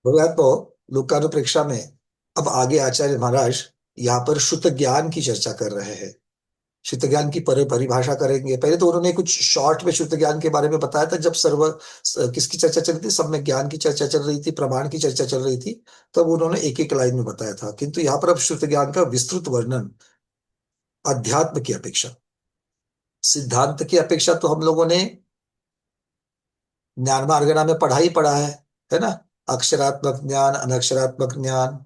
तो लोकानुप्रेक्षा में अब आगे आचार्य महाराज यहाँ पर शुद्ध ज्ञान की चर्चा कर रहे हैं। शुद्ध ज्ञान की परिभाषा करेंगे। पहले तो उन्होंने कुछ शॉर्ट में शुद्ध ज्ञान के बारे में बताया था, जब किसकी चर्चा चल रही थी, सम्यक ज्ञान की चर्चा चल रही थी, प्रमाण की चर्चा चल रही थी। तब उन्होंने एक एक लाइन में बताया था, किंतु यहाँ पर अब शुद्ध ज्ञान का विस्तृत वर्णन अध्यात्म की अपेक्षा, सिद्धांत की अपेक्षा तो हम लोगों ने ज्ञान मार्गणा में पढ़ा ही पढ़ा है ना। अक्षरात्मक ज्ञान, अनक्षरात्मक ज्ञान,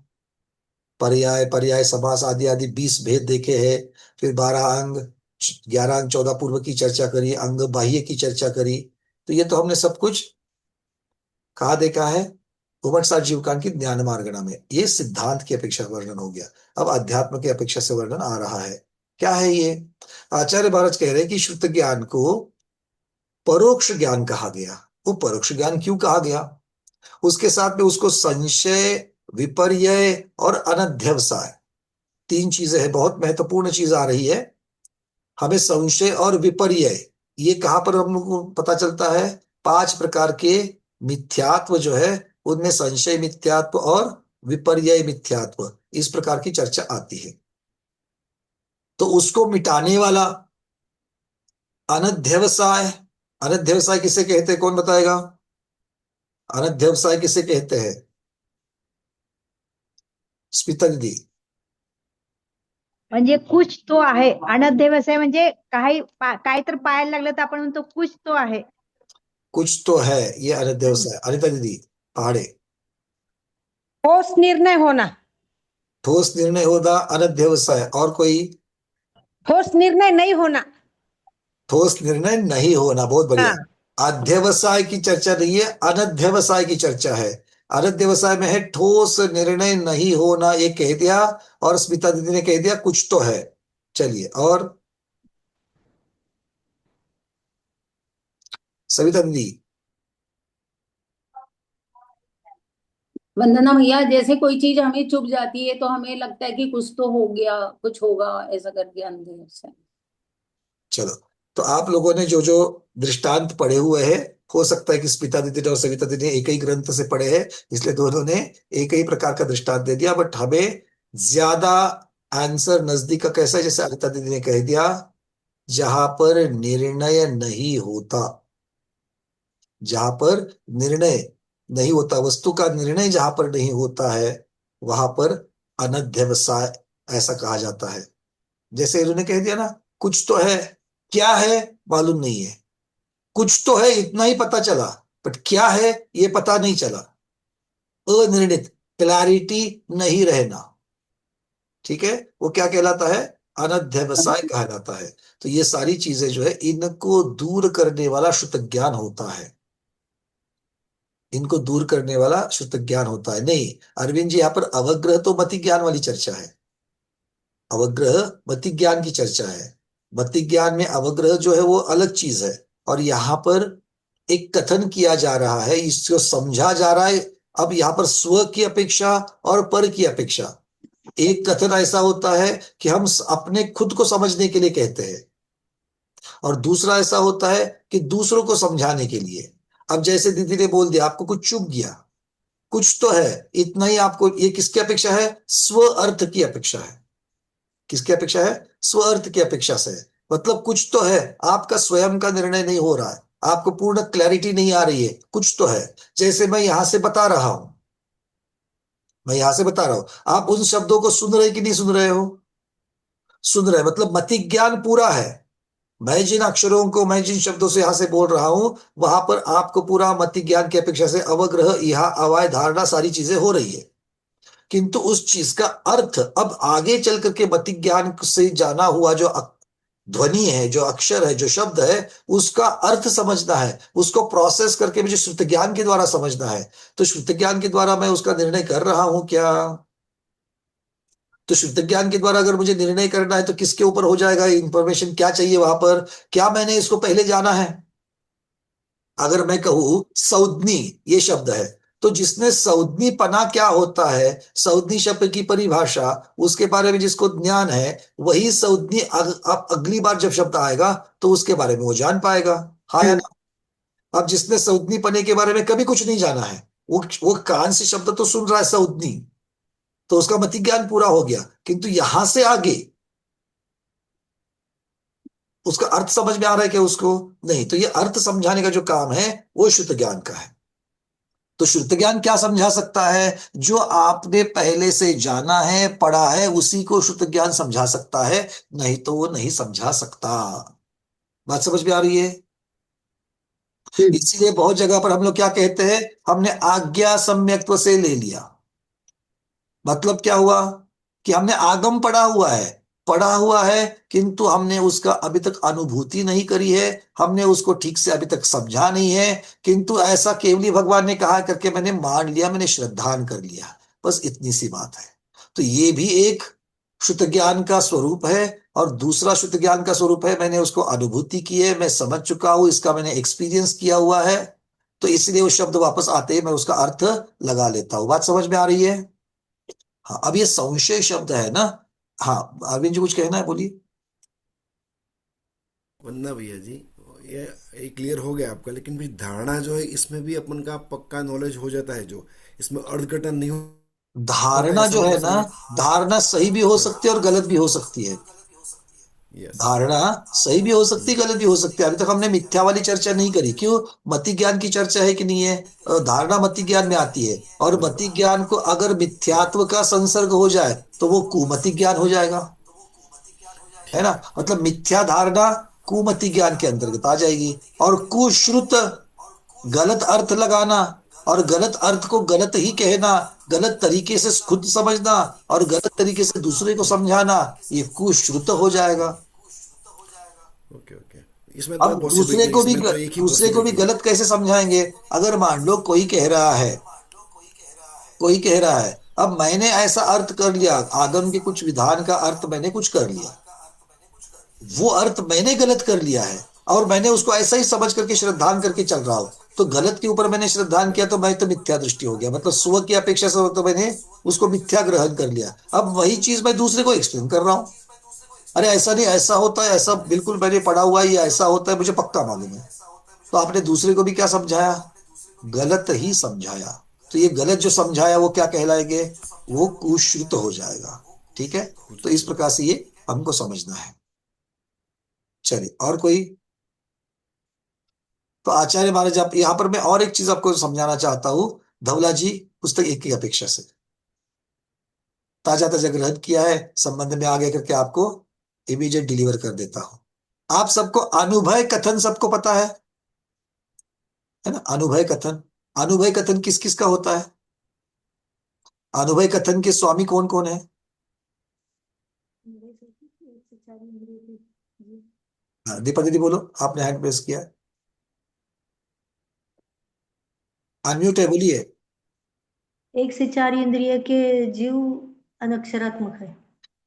पर्याय पर्याय समास आदि आदि 20 भेद देखे हैं। फिर 12 अंग, 11 अंग, 14 पूर्व की चर्चा करी, अंग बाह्य की चर्चा करी। तो ये तो हमने सब कुछ कहा देखा है घुमटसार जीवकान की ज्ञान मार्गणा में। ये सिद्धांत की अपेक्षा वर्णन हो गया। अब अध्यात्म की अपेक्षा से वर्णन आ रहा है। क्या है ये? आचार्य महाराज कह रहे हैं कि शुद्ध ज्ञान को परोक्ष ज्ञान कहा गया। वो परोक्ष ज्ञान क्यों कहा गया? उसके साथ में उसको संशय, विपर्यय और अनध्यवसाय, 3 चीजें हैं। बहुत महत्वपूर्ण चीज आ रही है। हमें संशय और विपर्यय, ये कहां पर हम लोग को पता चलता है? 5 प्रकार के मिथ्यात्व जो है, उनमें संशय मिथ्यात्व और विपर्यय मिथ्यात्व, इस प्रकार की चर्चा आती है। तो उसको मिटाने वाला अनध्यवसाय। अनध्यवसाय किसे कहते हैं, कौन बताएगा? अनध्यवसाय किसे कहते हैं? स्मिता दीदी। म्हणजे कुछ तो आहे. अनध्यवसाय म्हणजे काय तर पाहायला लागलं तर आपण म्हणतो कुछ तो आहे. कुछ तो है, ये अनध्यवसाय। अनिता दीदी पहाड़े। ठोस निर्णय होना. ठोस निर्णय होना अनध्यवसाय। और कोई? ठोस निर्णय नहीं होना. ठोस निर्णय नहीं होना, बहुत बढ़िया। हाँ. अध्यवसाय की चर्चा नहीं है, अनध्यवसाय की चर्चा है। अनध्यवसाय में है ठोस निर्णय नहीं होना, ये कह दिया। और स्मिता दीदी ने कह दिया कुछ तो है। चलिए, और सविता दीदी। वंदना भैया, जैसे कोई चीज हमें चुभ जाती है तो हमें लगता है कि कुछ तो हो गया, कुछ होगा, ऐसा करके अंधे से। चलो, तो आप लोगों ने जो जो दृष्टांत पढ़े हुए हैं, हो सकता है कि स्मिता दीदी ने और सविता दीदी ने एक ही ग्रंथ से पढ़े हैं, इसलिए दोनों ने एक ही प्रकार का दृष्टांत दे दिया। बट हमें ज्यादा आंसर नजदीक का कैसा है, जैसे अनिता दीदी ने कह दिया, जहां पर निर्णय नहीं होता, जहां पर निर्णय नहीं होता, वस्तु का निर्णय जहां पर नहीं होता है, वहां पर अनध्यवसाय ऐसा कहा जाता है। जैसे इन्होंने कह दिया ना, कुछ तो है, क्या है मालूम नहीं है। कुछ तो है इतना ही पता चला, बट क्या है ये पता नहीं चला। अनिर्णित, क्लैरिटी नहीं रहना, ठीक है, वो क्या कहलाता है? अनध्यवसाय कहलाता है। तो ये सारी चीजें जो है, इनको दूर करने वाला शुद्ध ज्ञान होता है। इनको दूर करने वाला शुद्ध ज्ञान होता है। नहीं, अरविंद जी, यहाँ पर अवग्रह तो मति ज्ञान वाली चर्चा है। अवग्रह मति ज्ञान की चर्चा है। मति ज्ञान में अवग्रह जो है वो अलग चीज है। और यहाँ पर एक कथन किया जा रहा है, इसको समझा जा रहा है। अब यहाँ पर स्व की अपेक्षा और पर की अपेक्षा। एक कथन ऐसा होता है कि हम अपने खुद को समझने के लिए कहते हैं, और दूसरा ऐसा होता है कि दूसरों को समझाने के लिए। अब जैसे दीदी ने बोल दिया, आपको कुछ चुभ गया, कुछ तो है इतना ही आपको, ये किसकी अपेक्षा है? स्व अर्थ की अपेक्षा है। किसकी अपेक्षा है? स्व अर्थ की अपेक्षा से है। मतलब कुछ तो है, आपका स्वयं का निर्णय नहीं हो रहा है, आपको पूर्ण क्लैरिटी नहीं आ रही है, कुछ तो है। जैसे मैं यहां से बता रहा हूं, मैं यहां से बता रहा हूं, आप उन शब्दों को सुन रहे कि नहीं सुन रहे हो? सुन रहे, मतलब मति ज्ञान पूरा है। मैं जिन अक्षरों को, मैं जिन शब्दों से यहां से बोल रहा हूं, वहां पर आपको पूरा मति ज्ञान की अपेक्षा से अवग्रह, यह अवाय धारणा, सारी चीजें हो रही है। किंतु उस चीज का अर्थ अब आगे चल करके मति ज्ञान से जाना हुआ जो ध्वनि है, जो अक्षर है, जो शब्द है, उसका अर्थ समझना है, उसको प्रोसेस करके मुझे शुद्ध ज्ञान के द्वारा समझना है। तो शुद्ध ज्ञान के द्वारा मैं उसका निर्णय कर रहा हूं क्या? तो शुद्ध ज्ञान के द्वारा अगर मुझे निर्णय करना है, तो किसके ऊपर हो जाएगा? इंफॉर्मेशन क्या चाहिए वहां पर? क्या मैंने इसको पहले जाना है? अगर मैं कहूं सौद्नी, ये शब्द है, तो जिसने सौद्नी पना क्या होता है, सौद्नी शब्द की परिभाषा, उसके बारे में जिसको ज्ञान है, वही सौद्नी अब अगली बार जब शब्द आएगा तो उसके बारे में वो जान पाएगा। हाँ या ना? अब जिसने सौद्नी पने के बारे में कभी कुछ नहीं जाना है, वो कान से शब्द तो सुन रहा है सौदनी, तो उसका मति ज्ञान पूरा हो गया, किंतु यहां से आगे उसका अर्थ समझ में आ रहा है क्या उसको? नहीं। तो ये अर्थ समझाने का जो काम है वो शुद्ध ज्ञान का है। तो शुद्ध ज्ञान क्या समझा सकता है? जो आपने पहले से जाना है, पढ़ा है, उसी को शुद्ध ज्ञान समझा सकता है, नहीं तो वो नहीं समझा सकता। बात समझ में आ रही है? इसलिए बहुत जगह पर हम लोग क्या कहते हैं, हमने आज्ञा सम्यक्त्व से ले लिया। मतलब क्या हुआ कि हमने आगम पढ़ा हुआ है, किंतु हमने उसका अभी तक अनुभूति नहीं करी है, हमने उसको ठीक से अभी तक समझा नहीं है, किंतु ऐसा केवली भगवान ने कहा करके मैंने मान लिया, मैंने श्रद्धान कर लिया, बस इतनी सी बात है। तो ये भी एक शुद्ध ज्ञान का स्वरूप है। और दूसरा शुद्ध ज्ञान का स्वरूप है, मैंने उसको अनुभूति की है, मैं समझ चुका हूं, इसका मैंने एक्सपीरियंस किया हुआ है, तो इसलिए वो शब्द वापस आते ही मैं उसका अर्थ लगा लेता हूं। बात समझ में आ रही है? हाँ, अब ये संशय शब्द है ना। हाँ, अरविंद जी कुछ कहना है, बोलिए। वंदना भैया जी, ये क्लियर हो गया आपका, लेकिन भी धारणा जो है इसमें भी अपन का पक्का नॉलेज हो जाता है, जो इसमें अर्धघटन नहीं होता, धारणा ऐसा जो है मतलब ना, समझ। धारणा सही भी हो हाँ। सकती है और गलत भी हो सकती है। यस। धारणा सही भी हो सकती है, गलत भी हो सकती है। अभी तक हमने मिथ्या वाली चर्चा नहीं करी, क्यों? मति ज्ञान की चर्चा है कि नहीं है? धारणा मति ज्ञान में आती है, और मति बराबर। ज्ञान को अगर मिथ्यात्व का संसर्ग हो जाए तो वो कुमति ज्ञान हो जाएगा, है ना? ठीक है। मतलब मिथ्या धारणा कुमति ज्ञान के अंतर्गत आ जाएगी। और कुश्रुत, गलत अर्थ लगाना, और गलत अर्थ को गलत ही कहना, गलत तरीके से खुद समझना और गलत तरीके से दूसरे को समझाना, ये कुश्रुत हो जाएगा। Okay okay. इसमें तो अब पॉसिबिलिटी, इसमें तो एक ही दूसरे को भी पॉसिबिलिटी है। गलत कैसे समझाएंगे? अगर मान लो कोई कह रहा है, अब मैंने ऐसा अर्थ कर लिया, आगम के कुछ विधान का अर्थ मैंने कुछ कर लिया, वो अर्थ मैंने गलत कर लिया है, और मैंने उसको ऐसा ही समझ करके श्रद्धान करके चल रहा हूं, तो गलत के ऊपर मैंने श्रद्धान किया, तो मैं तो मिथ्या दृष्टि हो गया, मतलब स्व की अपेक्षा से तो मैंने उसको मिथ्या ग्रहण कर लिया। अब वही चीज मैं दूसरे को एक्सप्लेन कर रहा हूं, अरे ऐसा नहीं, ऐसा होता है, ऐसा बिल्कुल मैंने पढ़ा हुआ है, ये ऐसा होता है, मुझे पक्का मालूम है। तो आपने दूसरे को भी क्या समझाया? गलत ही समझाया। तो ये गलत जो समझाया वो क्या कहलाएंगे? वो कुश्रुत हो जाएगा। ठीक है? तो इस प्रकार से ये हमको समझना है। चलिए, और कोई? तो आचार्य महाराज, आप यहाँ पर मैं और एक चीज आपको समझाना चाहता हूं। धवला जी, पुस्तक एक की अपेक्षा से ताजा ताजा ग्रहण किया है, संबंध में आगे करके आपको इमीडिएट डिलीवर कर देता हूं। आप सबको अनुभय कथन सबको पता है ना? अनुभय कथन, अनुभय कथन किस किस का होता है? अनुभय कथन के स्वामी कौन कौन है? हाँ, दीपा दीदी बोलो, आपने हैंड प्रेस किया है। अनम्यूट है, बोलिए। 1 से 4 इंद्रिय के जीव अनक्षरात्मक है।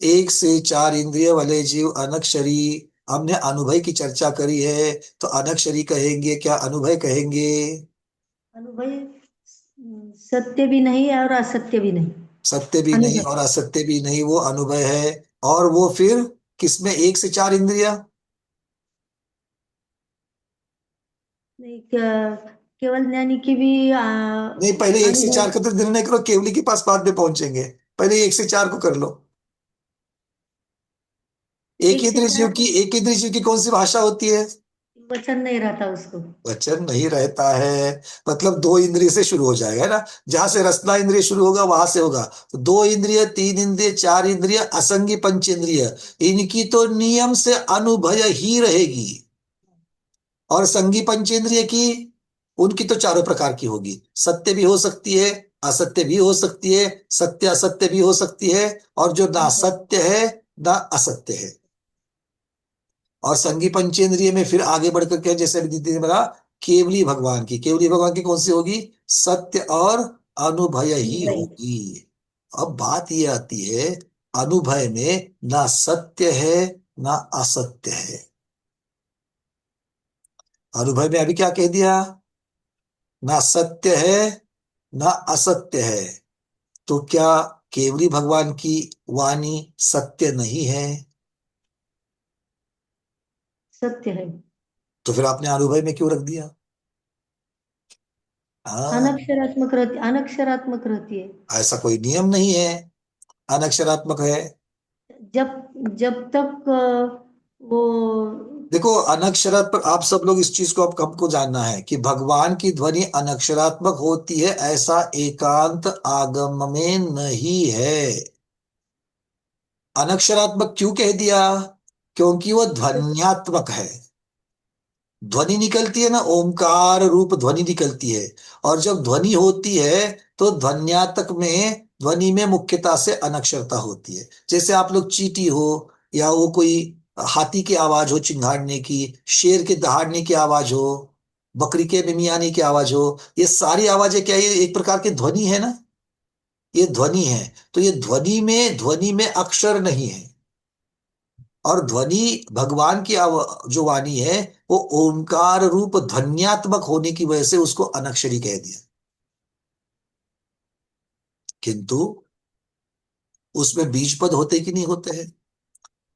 1 से 4 इंद्रिय वाले जीव अनक्षरी। हमने अनुभय की चर्चा करी है, तो अनक्षरी कहेंगे क्या अनुभय कहेंगे? अनुभय सत्य भी नहीं है और असत्य भी नहीं। सत्य भी नहीं अनुभय और असत्य भी नहीं, वो अनुभय है। और वो फिर किसमें 1 से 4 इंद्रिया? नहीं, केवल ज्ञानी की भी नहीं, पहले एक से अनुभव। चार का तो निर्णय करो, केवली के पास बाद में पहुंचेंगे। पहले 1 से 4 को कर लो। एक से चार एक इंद्रिय जीव की कौन सी भाषा होती है? वचन नहीं रहता उसको। वचन नहीं रहता है, मतलब 2 इंद्रिय से शुरू हो जाएगा, है ना? जहां से रसना इंद्रिय शुरू होगा वहां से होगा। तो 2 इंद्रिय, 3 इंद्रिय, 4 इंद्रिय, असंगी पंचेंद्रिय, इनकी तो नियम से अनुभय ही रहेगी। और संगी पंचेंद्रिय की, उनकी तो चारों प्रकार की होगी, सत्य भी हो सकती है, असत्य भी हो सकती है, सत्य असत्य भी हो सकती है, और जो ना सत्य है ना असत्य है। और संगी पंचेंद्रिय में फिर आगे बढ़कर के, जैसे अभी दीदी ने बोला, केवली भगवान की कौन सी होगी? सत्य और अनुभय ही अनुभव होगी। अब बात ये आती है, अनुभय में ना सत्य है ना असत्य है। अनुभव में अभी क्या कह दिया? ना सत्य है ना असत्य है। तो क्या केवली भगवान की वाणी सत्य नहीं है? सत्य है। तो फिर आपने अनुभव में क्यों रख दिया? हाँ, अनक्षरात्मक रहती है। ऐसा कोई नियम नहीं है अनक्षरात्मक है। जब जब तक वो देखो अनक्षरात्मक, आप सब लोग इस चीज को अब हमको जानना है कि भगवान की ध्वनि अनक्षरात्मक होती है ऐसा एकांत आगम में नहीं है। अनक्षरात्मक क्यों कह दिया? क्योंकि वो ध्वन्यात्मक है। ध्वनि निकलती है ना, ओमकार रूप ध्वनि निकलती है। और जब ध्वनि होती है तो ध्वन्यात्मक में, ध्वनि में मुख्यता से अनक्षरता होती है। जैसे आप लोग चींटी हो, या वो कोई हाथी की आवाज हो चिंघाड़ने की, शेर के दहाड़ने की आवाज हो, बकरी के मिमियाने की आवाज हो, ये सारी आवाजें क्या, ये एक प्रकार की ध्वनि है ना, ये ध्वनि है। तो ये ध्वनि में अक्षर नहीं है। और ध्वनि, भगवान की जो वाणी है वो ओमकार रूप ध्वन्यात्मक होने की वजह से उसको अनक्षरी कह दिया। किंतु उसमें बीज पद होते कि नहीं होते हैं?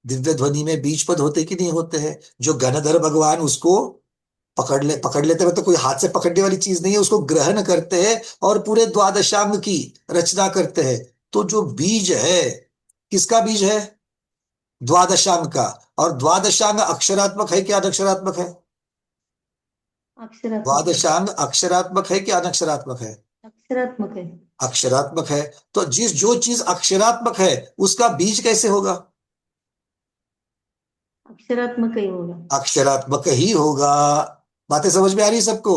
दिव्य ध्वनि में बीज पद होते कि नहीं होते हैं? जो गणधर भगवान उसको पकड़ लेते हैं, तो कोई हाथ से पकड़ने वाली चीज नहीं है, उसको ग्रहण करते हैं और पूरे द्वादशांग की रचना करते हैं। तो जो बीज है, किसका बीज है? द्वादशांग का। और द्वादशांग अक्षरात्मक है क्या अनक्षरात्मक है? अक्षरात्मक है। द्वादशांग अक्षरात्मक है कि अनक्षरात्मक है? अक्षरात्मक है। अक्षरात्मक है। तो जो चीज अक्षरात्मक है उसका बीज कैसे होगा? अक्षरात्मक ही होगा। अक्षरात्मक ही होगा। बातें समझ में आ रही है सबको?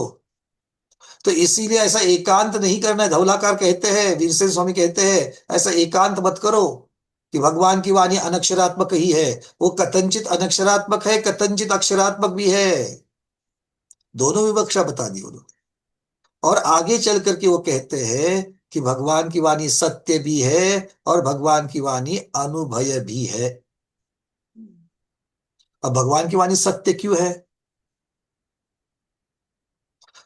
तो इसीलिए ऐसा एकांत नहीं करना है। धवलाकार कहते हैं, वीरसेन स्वामी कहते हैं, ऐसा एकांत मत करो कि भगवान की वाणी अनक्षरात्मक ही है। वो कथनचित अनक्षरात्मक है, कथनचित अक्षरात्मक भी है। दोनों विवक्षा बता दी उन्होंने। और आगे चल करके वो कहते हैं कि भगवान की वाणी सत्य भी है और भगवान की वाणी अनुभय भी है। अब भगवान की वाणी सत्य क्यों है?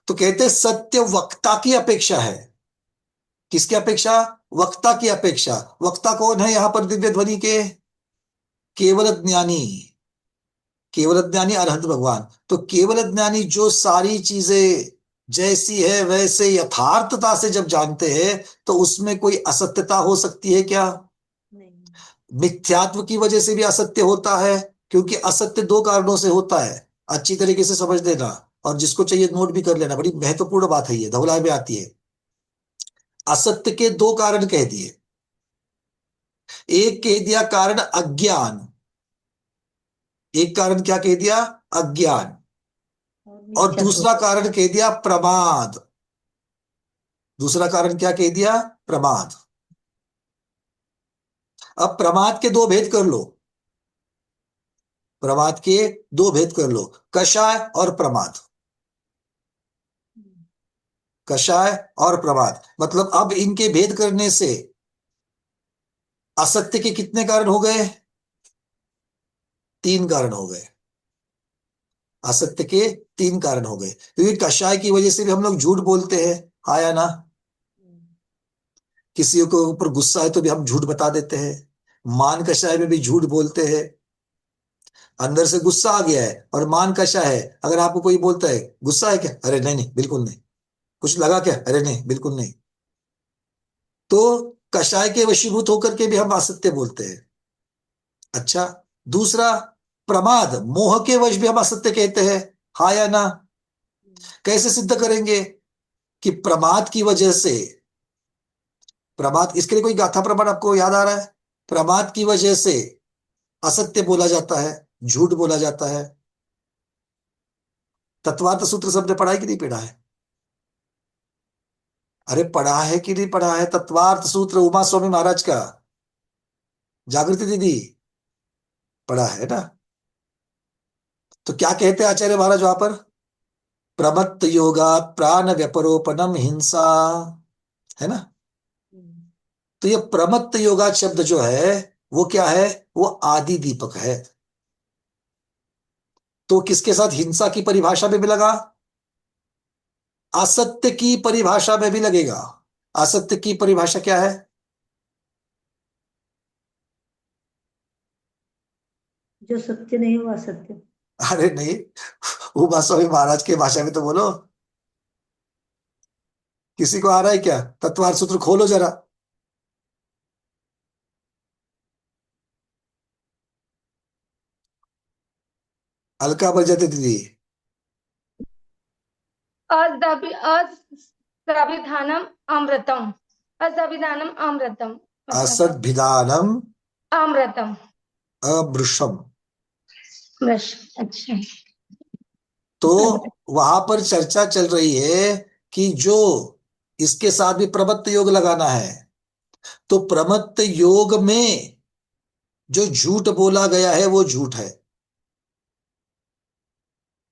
तो कहते हैं सत्य वक्ता की अपेक्षा है। किसकी अपेक्षा? वक्ता की अपेक्षा। वक्ता कौन है यहां पर दिव्य ध्वनि के? केवल ज्ञानी। केवल ज्ञानी अरहंत भगवान। तो केवल ज्ञानी जो सारी चीजें जैसी है वैसे यथार्थता से जब जानते हैं, तो उसमें कोई असत्यता हो सकती है क्या? नहीं। मिथ्यात्व की वजह से भी असत्य होता है, क्योंकि असत्य दो कारणों से होता है। अच्छी तरीके से समझ लेना, और जिसको चाहिए नोट भी कर लेना, बड़ी महत्वपूर्ण बात है ये, धवला में आती है। असत्य के दो कारण कह दिए। एक कह दिया कारण अज्ञान। एक कारण क्या कह दिया? अज्ञान। और मिथ्या दूसरा तो कारण कह दिया प्रमाद। दूसरा कारण क्या कह दिया? प्रमाद। अब प्रमाद के दो भेद कर लो। प्रमाद के दो भेद कर लो, कषाय और प्रमाद। कषाय और प्रमाद, मतलब अब इनके भेद करने से असत्य के कितने कारण हो गए? तीन कारण हो गए। असत्य के तीन कारण हो गए, क्योंकि कषाय की वजह से भी हम लोग झूठ बोलते हैं, हाँ या ना? किसी के ऊपर गुस्सा है तो भी हम झूठ बता देते हैं। मान कषाय में भी झूठ बोलते हैं। अंदर से गुस्सा आ गया है और मान कषाय है, अगर आपको कोई बोलता है गुस्सा है क्या, अरे नहीं नहीं बिल्कुल नहीं। कुछ लगा क्या, अरे नहीं बिल्कुल नहीं। तो कषाय के वशीभूत होकर के भी हम असत्य बोलते हैं। अच्छा, दूसरा प्रमाद, मोह के वश भी हम असत्य कहते हैं, हाँ या ना? कैसे सिद्ध करेंगे कि प्रमाद की वजह से, प्रमाद, इसके लिए कोई गाथा प्रमाण आपको याद आ रहा है? प्रमाद की वजह से असत्य बोला जाता है, झूठ बोला जाता है। तत्वार्थ सूत्र सबने पढ़ा है कि नहीं पढ़ा है? अरे पढ़ा है कि नहीं पढ़ा है तत्वार्थ सूत्र उमा स्वामी महाराज का? जागृति दीदी, पढ़ा है ना? तो क्या कहते हैं आचार्य महाराज वहां पर? प्रमत्त योगा प्राण व्यपरोपणम हिंसा, है ना? तो ये प्रमत्त योगा शब्द जो है वो क्या है? वो आदि दीपक है। तो किसके साथ हिंसा की परिभाषा में भी लगा? असत्य की परिभाषा में भी लगेगा। असत्य की परिभाषा क्या है? जो सत्य नहीं वो असत्य। अरे नहीं, उमा स्वामी महाराज के भाषा में तो बोलो। किसी को आ रहा है क्या? तत्वार्थ सूत्र खोलो जरा। अलका बरजाते दीदी। असद्भिधानम अमृतम। असद्भिधानम अमृतम मतलब असद्भिदानम अमृतम। अभृशम। बस अच्छा। तो वहां पर चर्चा चल रही है कि जो इसके साथ भी प्रमत्त योग लगाना है, तो प्रमत्त योग में जो झूठ बोला गया है वो झूठ है।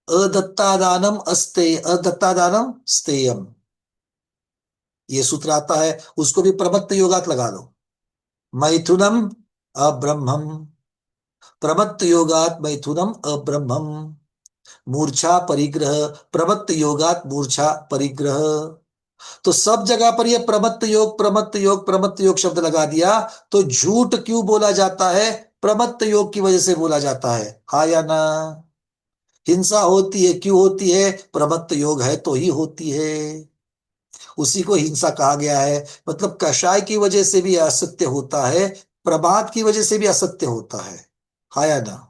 अदत्तादानम अस्ते अदत्तादानम स्तेयम, ये सूत्र आता है, उसको भी प्रमत्त योगात लगा लो। मैथुनम अब्रह्मम, प्रमत्त योगात मैथुनम अब्रह्मम। मूर्छा परिग्रह, प्रमत्त योगात मूर्छा परिग्रह। तो सब जगह पर ये प्रमत्त योग प्रमत्त योग प्रमत्त योग शब्द लगा दिया। तो झूठ क्यों बोला जाता है? प्रमत्त योग की वजह से बोला जाता है, हाँ या ना? हिंसा होती है, क्यों होती है? प्रमत्त योग है तो ही होती है। उसी को हिंसा कहा गया है। मतलब कषाय की वजह से भी असत्य होता है, प्रमाद की वजह से भी असत्य होता है, हाँ या ना?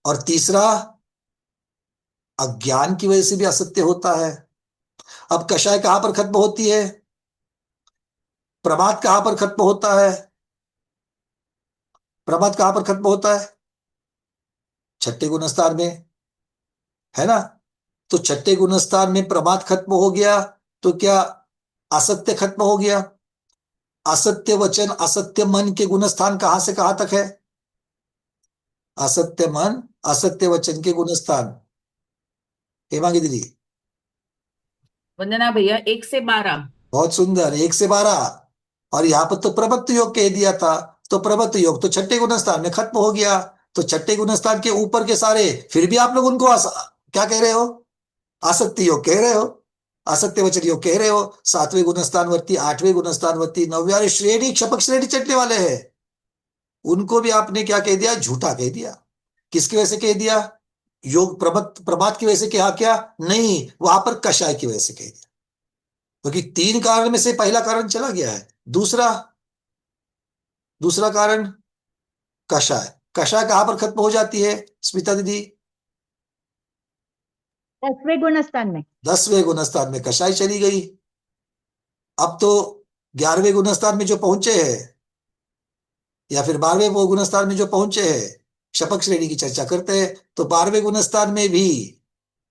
और तीसरा, अज्ञान की वजह से भी असत्य होता है। अब कषाय कहां पर खत्म होती है? प्रमाद कहां पर खत्म होता है? प्रमाद कहां पर खत्म होता है? छठे गुणस्थान में, है ना? तो छठे गुणस्थान में प्रमाद खत्म हो गया, तो क्या असत्य खत्म हो गया? असत्य वचन असत्य मन के गुणस्थान कहां से कहां तक है? असत्य मन असत्य वचन के गुणस्थान। हेमांगी दीदी। वंदना भैया 1 से 12। बहुत सुंदर, 1 से 12। और यहां पर तो प्रमत्त योग कह दिया था, तो प्रमत्त योग तो छठे गुणस्थान में खत्म हो गया। तो छठे गुणस्थान के ऊपर के सारे, फिर भी आप लोग उनको क्या कह रहे हो? आसक्ति योग कह रहे हो, असत्य वचन योग कह रहे हो। 7वें गुणस्थानवर्ती, 8वें गुणस्थानवर्ती, 9वें वाले श्रेणी क्षपक श्रेणी चटने वाले हैं, उनको भी आपने क्या कह दिया? झूठा कह दिया। किसकी वजह से कह दिया? योग प्रमत प्रमाद की वजह से कहा क्या? नहीं, वहां पर कषाय की वजह से कह दिया, क्योंकि 3 कारण में से पहला कारण चला गया है। दूसरा दूसरा कारण कषाय। कषाय कहां पर खत्म हो जाती है स्मिता दीदी? 10वें गुणस्थान में। 10वें गुणस्थान में कषाय चली गई। अब तो 11वें गुणस्थान में जो पहुंचे हैं, या फिर 12वें वो गुणस्थान में जो पहुंचे हैं, शपक श्रेणी की चर्चा करते हैं, तो 12वें गुणस्थान में भी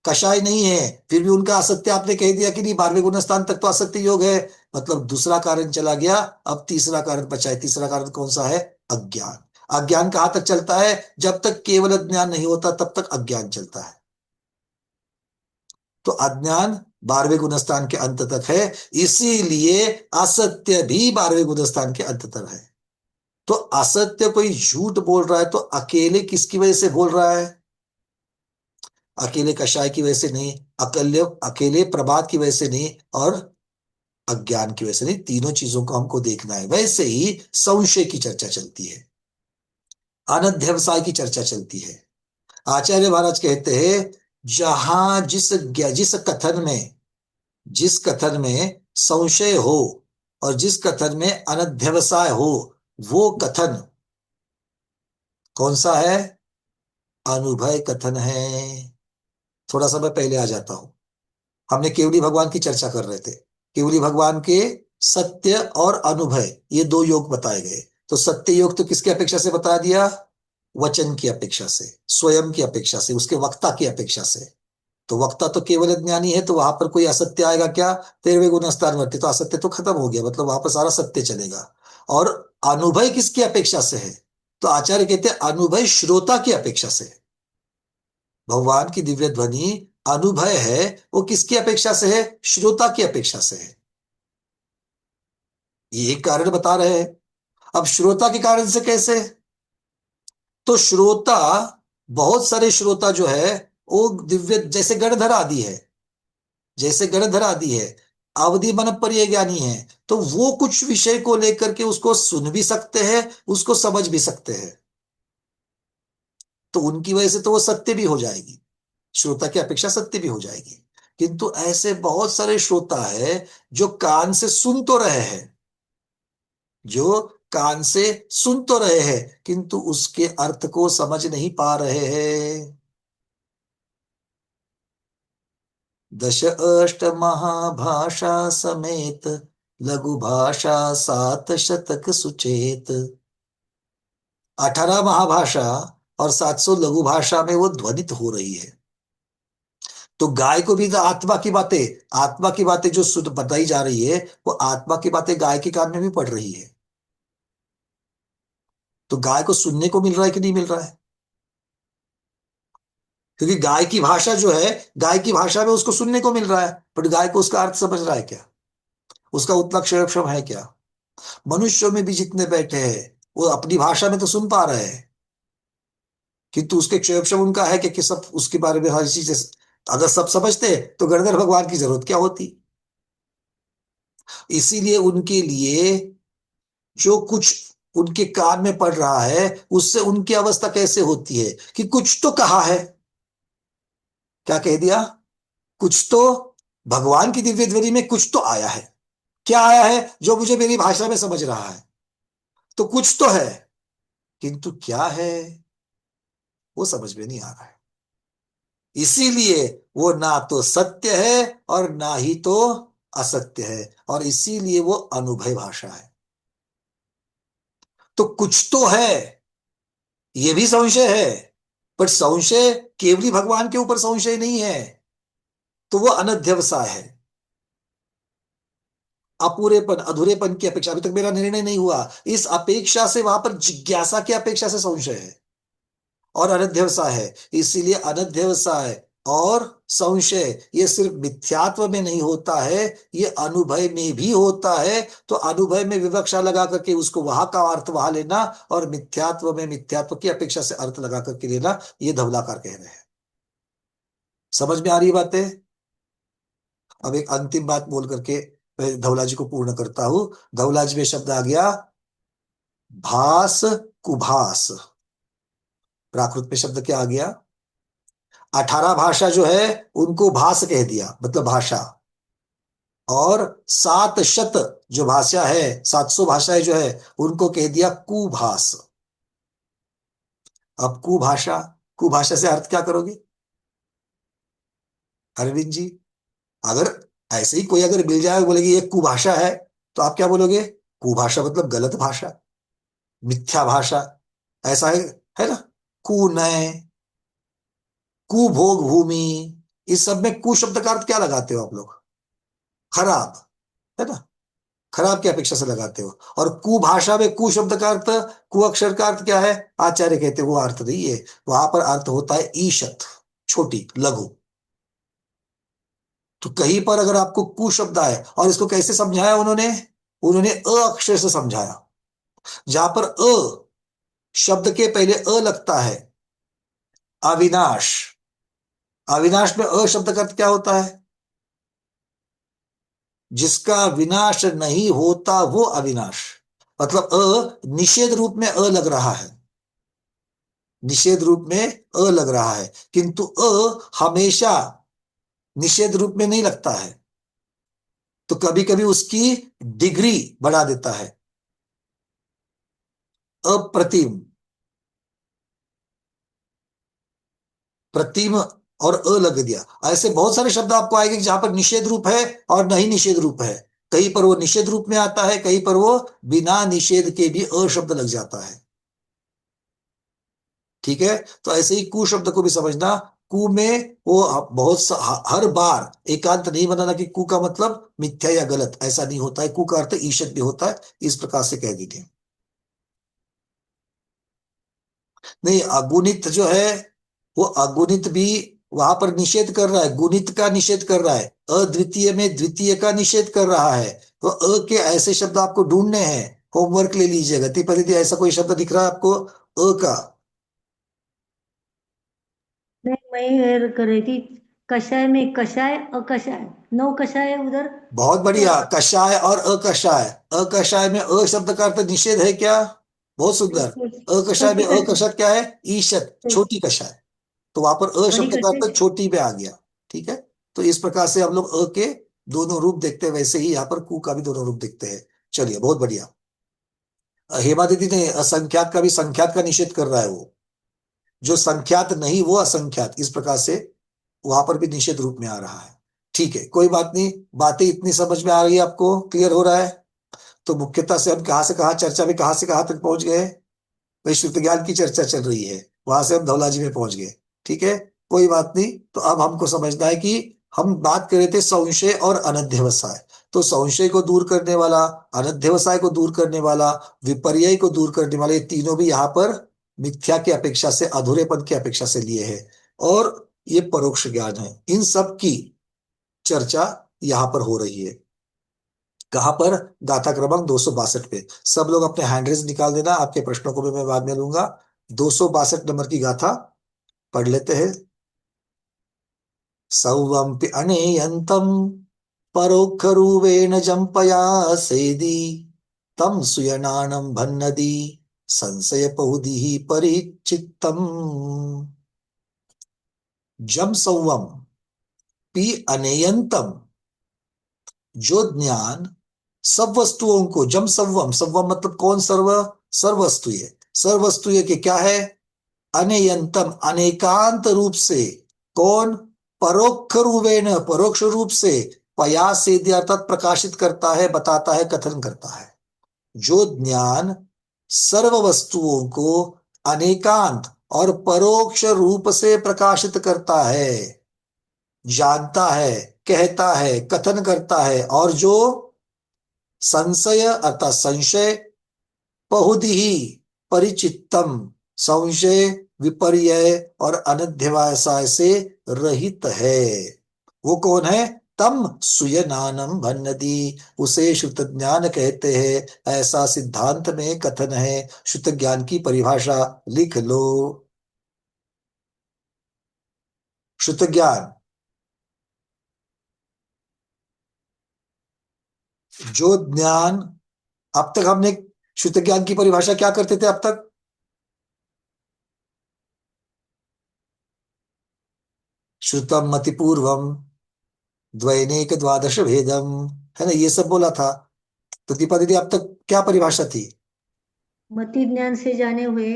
कषाय नहीं है, फिर भी उनका असत्य आपने कह दिया कि नहीं, 12वें गुणस्थान तक तो असत्य योग है। मतलब दूसरा कारण चला गया। अब तीसरा कारण बचा है। तीसरा कारण कौन सा है? अज्ञान। अज्ञान कहां तक चलता है? जब तक केवल ज्ञान नहीं होता तब तक अज्ञान चलता है। तो अज्ञान 12वें गुणस्थान के अंत तक है, इसीलिए असत्य भी 12वें गुणस्थान के अंत तक है। तो असत्य कोई झूठ बोल रहा है तो अकेले किसकी वजह से बोल रहा है? अकेले कषाय की वजह से नहीं, अकेले अकेले प्रभात की वजह से नहीं, और अज्ञान की वजह से नहीं। तीनों चीजों को हमको देखना है। वैसे ही संशय की चर्चा चलती है, अनध्यवसाय की चर्चा चलती है। आचार्य महाराज कहते हैं, जहां जिस कथन में संशय हो और जिस कथन में अनध्यवसाय हो, वो कथन कौन सा है? अनुभय कथन है। थोड़ा सा मैं पहले आ जाता हूं। हमने केवली भगवान की चर्चा कर रहे थे। केवली भगवान के सत्य और अनुभय, ये 2 योग बताए गए। तो सत्य योग तो किसकी अपेक्षा से बता दिया? वचन की अपेक्षा से, स्वयं की अपेक्षा से, उसके वक्ता की अपेक्षा से। तो वक्ता तो केवल ज्ञानी है, तो वहां पर कोई असत्य आएगा क्या? 13वें गुणस्थान वर्ती, तो असत्य तो खत्म हो गया, मतलब वहां पर सारा सत्य चलेगा। और अनुभय किसकी अपेक्षा से है? तो आचार्य कहते हैं अनुभय श्रोता की अपेक्षा से है। भगवान की दिव्य ध्वनि अनुभय है, वो किसकी अपेक्षा से है? श्रोता की अपेक्षा से है। ये एक कारण बता रहे हैं। अब श्रोता के कारण से कैसे? तो श्रोता, बहुत सारे श्रोता जो है वो दिव्य, जैसे गणधर आदि है, जैसे गणधर आदि है, अवधि मन पर ज्ञानी है, तो वो कुछ विषय को लेकर के उसको सुन भी सकते हैं, उसको समझ भी सकते हैं। तो उनकी वजह से तो वो सत्य भी हो जाएगी, श्रोता की अपेक्षा सत्य भी हो जाएगी। किंतु ऐसे बहुत सारे श्रोता है जो कान से सुन तो रहे हैं, जो कान से सुन तो रहे हैं, किंतु उसके अर्थ को समझ नहीं पा रहे हैं। दश अष्ट महाभाषा समेत लघु भाषा 7 शतक सुचेत। 18 महाभाषा और 700 लघु भाषा में वो ध्वनित हो रही है। तो गाय को भी तो आत्मा की बातें जो सुन बताई जा रही है, वो आत्मा की बातें गाय के कान में भी पड़ रही है। तो गाय को सुनने को मिल रहा है कि नहीं मिल रहा है? क्योंकि गाय की भाषा जो है, गाय की भाषा में उसको सुनने को मिल रहा है, बट गाय को उसका अर्थ समझ रहा है क्या? उसका उतना क्षम है क्या? मनुष्यों में भी जितने बैठे हैं वो अपनी भाषा में तो सुन पा रहे हैं, किंतु उसके क्षम उनका है कि सब उसके बारे में हर चीज। अगर सब समझते तो गणधर भगवान की जरूरत क्या होती? इसीलिए उनके लिए जो कुछ उनके कान में पड़ रहा है, उससे उनकी अवस्था कैसे होती है कि कुछ तो कहा है। क्या कह दिया? कुछ तो भगवान की दिव्य ध्वनि में कुछ तो आया है। क्या आया है? जो मुझे मेरी भाषा में समझ रहा है। तो कुछ तो है, किंतु क्या है वो समझ में नहीं आ रहा है। इसीलिए वो ना तो सत्य है और ना ही तो असत्य है, और इसीलिए वो अनुभय भाषा है। तो कुछ तो है, ये भी संशय है, पर संशय केवली भगवान के ऊपर संशय नहीं है, तो वो अनध्यवसाय है। अपूरेपन, अधूरेपन की अपेक्षा, अभी तक मेरा निर्णय नहीं हुआ, इस अपेक्षा से वहां पर जिज्ञासा की अपेक्षा से संशय है और अनध्यवसाय है। इसीलिए अनध्यवसाय और संशय ये सिर्फ मिथ्यात्व में नहीं होता है, ये अनुभव में भी होता है। तो अनुभव में विवक्षा लगा करके उसको वहां का अर्थ वहां लेना, और मिथ्यात्व में मिथ्यात्व की अपेक्षा से अर्थ लगा करके लेना, ये धवलाकार कह रहे हैं। समझ में आ रही बातें? अब एक अंतिम बात बोल करके मैं धवला जी को पूर्ण करता हूं। धवला जी में शब्द आ गया भास कुभास। प्राकृत में शब्द क्या आ गया? 18 भाषा जो है उनको भास कह दिया, मतलब भाषा। और 7 शत जो भाषा है, 700 भाषाएं जो है, उनको कह दिया कुभास। अब कुभाषा से अर्थ क्या करोगे अरविंद जी? अगर ऐसे ही कोई अगर मिल जाए बोलेगी ये कुभाषा है, तो आप क्या बोलोगे? कुभाषा मतलब गलत भाषा, मिथ्या भाषा, ऐसा है ना? कुनय, कुभोग भूमि, इस सब में कु शब्द का अर्थ क्या लगाते हो आप लोग? खराब, है ना? खराब की अपेक्षा से लगाते हो। और कुभाषा में कु शब्द का अर्थ, कु अक्षर का अर्थ क्या है? आचार्य कहते हैं वो अर्थ नहीं है, वहां पर अर्थ होता है ईशत, छोटी, लघु। तो कहीं पर अगर आपको कु शब्द आए, और इसको कैसे समझाया उन्होंने? उन्होंने अ अक्षर से समझाया। जहां पर अ शब्द के पहले अ लगता है, अविनाश, अविनाश में अ शब्द का अर्थ क्या होता है? जिसका विनाश नहीं होता वो अविनाश। मतलब अ निषेध रूप में अ लग रहा है, निषेध रूप में अ लग रहा है, किंतु अ हमेशा निषेध रूप में नहीं लगता है। तो कभी कभी उसकी डिग्री बढ़ा देता है, अप्रतिम, प्रतिम और अ लग दिया। ऐसे बहुत सारे शब्द आपको आएंगे जहां पर निषेध रूप है और नहीं निषेध रूप है। कहीं पर वो निषेध रूप में आता है, कहीं पर वो बिना निषेध के भी अ शब्द लग जाता है। ठीक है? तो ऐसे ही कु शब्द को भी समझना। कु में वो हर बार एकांत नहीं बनाना कि कु का मतलब मिथ्या या गलत, ऐसा नहीं होता है। कु का अर्थ ईशत भी होता है, इस प्रकार से कह दीजिए। नहीं, अगुणित जो है वो अगुणित भी वहां पर निषेध कर रहा है, गुणित का निषेध कर रहा है, अद्वितीय में द्वितीय का निषेध कर रहा है। तो अ के ऐसे शब्द आपको ढूंढने हैं, होमवर्क ले लीजिएगा। गति पद्धति ऐसा कोई शब्द दिख रहा है आपको अ का? नहीं, मैं ये कर रही थी, कषाय में कषाय अकषाय, 9 कषाय है उधर। बहुत तो बढ़िया। कषाय और अकषाय, अकषाय में अ शब्द का अर्थ निषेध है क्या? बहुत सुंदर। अकषाय में छोटी कषाय, अकषत क्या है? ईशत, छोटी कषाय। तो वहां पर अ बड़ी शब्द का कषाय, अर्थ छोटी पे आ गया। ठीक है? तो इस प्रकार से हम लोग अ के दोनों रूप देखते हैं, वैसे ही यहाँ पर कु का भी दोनों रूप देखते हैं। चलिए, बहुत बढ़िया। हेमा दीदी ने असंख्यात का भी संख्यात का निषेध कर रहा है, वो जो संख्यात नहीं वो असंख्यात, इस प्रकार से वहां पर भी निषेध रूप में आ रहा है। ठीक है, कोई बात नहीं, बातें इतनी समझ में आ रही है आपको, क्लियर हो रहा है। तो मुख्यतः से हम कहाँ से कहाँ चर्चा में कहाँ से कहाँ तक पहुंच गए? भाई शुद्ध ज्ञान की चर्चा चल रही है, वहां से हम धौलाजी में पहुंच गए। ठीक है, कोई बात नहीं। तो अब हमको समझना है कि हम बात कर रहे थे संशय और अनध्यवसाय। तो संशय को दूर करने वाला, अनध्यवसाय को दूर करने वाला, विपर्यय को दूर करने वाला, ये तीनों भी यहाँ पर मिथ्या की अपेक्षा से, अधूरेपन की अपेक्षा से लिए हैं, और ये परोक्ष ज्ञान है। इन सब की चर्चा यहाँ पर हो रही है। कहाँ पर? गाथा क्रमांक 262 पे। सब लोग अपने हैंड रेज निकाल देना, आपके प्रश्नों को भी मैं बाद में लूंगा। 262 नंबर की गाथा पढ़ लेते हैं। सौवंपि अनेयंतम परोक्षरूपेण जंपया सेदि तम सुयनानं भन्नदि संशय बहुधि परिचित्तम। जम संवम पी अनेयंतम, जो ज्ञान सब वस्तुओं को, जम संवम, संवम मतलब कौन? सर्वस्तुय, सर्वस्तुय के क्या है? अनेयंतम, अनेकांत रूप से। कौन? परोक्ष रूपेण, परोक्ष रूप से। पया से अर्थात प्रकाशित करता है, बताता है, कथन करता है। जो ज्ञान सर्व वस्तुओं को अनेकांत और परोक्ष रूप से प्रकाशित करता है, जानता है, कहता है, कथन करता है, और जो संशय अर्थात संशय, बहुधि परिचित्तम, संशय, विपर्यय और अनध्यवसाय से रहित है, वो कौन है? तम सुयनानम भन्नति, उसे शुद्ध ज्ञान कहते हैं, ऐसा सिद्धांत में कथन है। शुद्ध ज्ञान की परिभाषा लिख लो। शुद्ध ज्ञान, जो ज्ञान, अब तक हमने शुद्ध ज्ञान की परिभाषा क्या करते थे अब तक? श्रुतम मति पूर्वम द्वैनेक द्वादश भेदम, है ना, ये सब बोला था। तो दीपा दीदी अब तक क्या परिभाषा थी? मति ज्ञान से जाने हुए,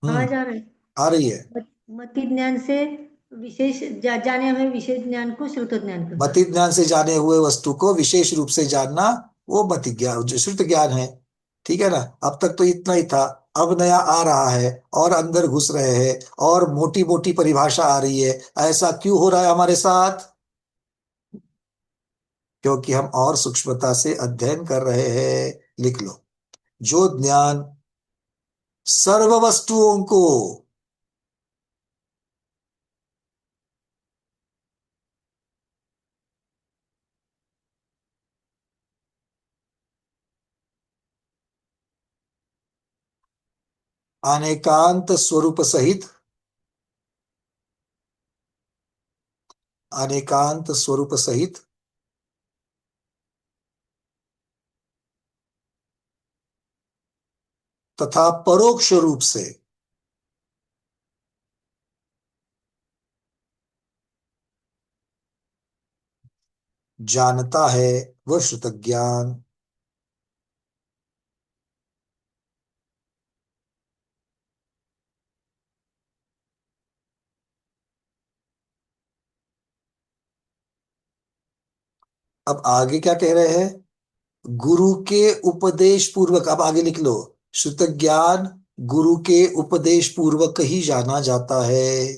आवाज आ रहा है? आ रही है। मति ज्ञान से विशेष जाने हुए विशेष ज्ञान को श्रुत ज्ञान कहते मति हैं। ज्ञान से जाने हुए वस्तु को विशेष रूप से जानना, वो मति ज्ञान, जो श्रुत ज्ञान है। ठीक है ना, अब तक तो इतना ही था। अब नया आ रहा है, और अंदर घुस रहे हैं, और मोटी मोटी परिभाषा आ रही है। ऐसा क्यों हो रहा है हमारे साथ? क्योंकि हम और सूक्ष्मता से अध्ययन कर रहे हैं। लिख लो, जो ज्ञान सर्व वस्तुओं को अनेकांत स्वरूप सहित, अनेकांत स्वरूप सहित तथा परोक्ष रूप से जानता है, वह श्रुत ज्ञान। अब आगे क्या कह रहे हैं? गुरु के उपदेश पूर्वक, अब आगे लिख लो, श्रुत ज्ञान गुरु के उपदेश पूर्वक ही जाना जाता है।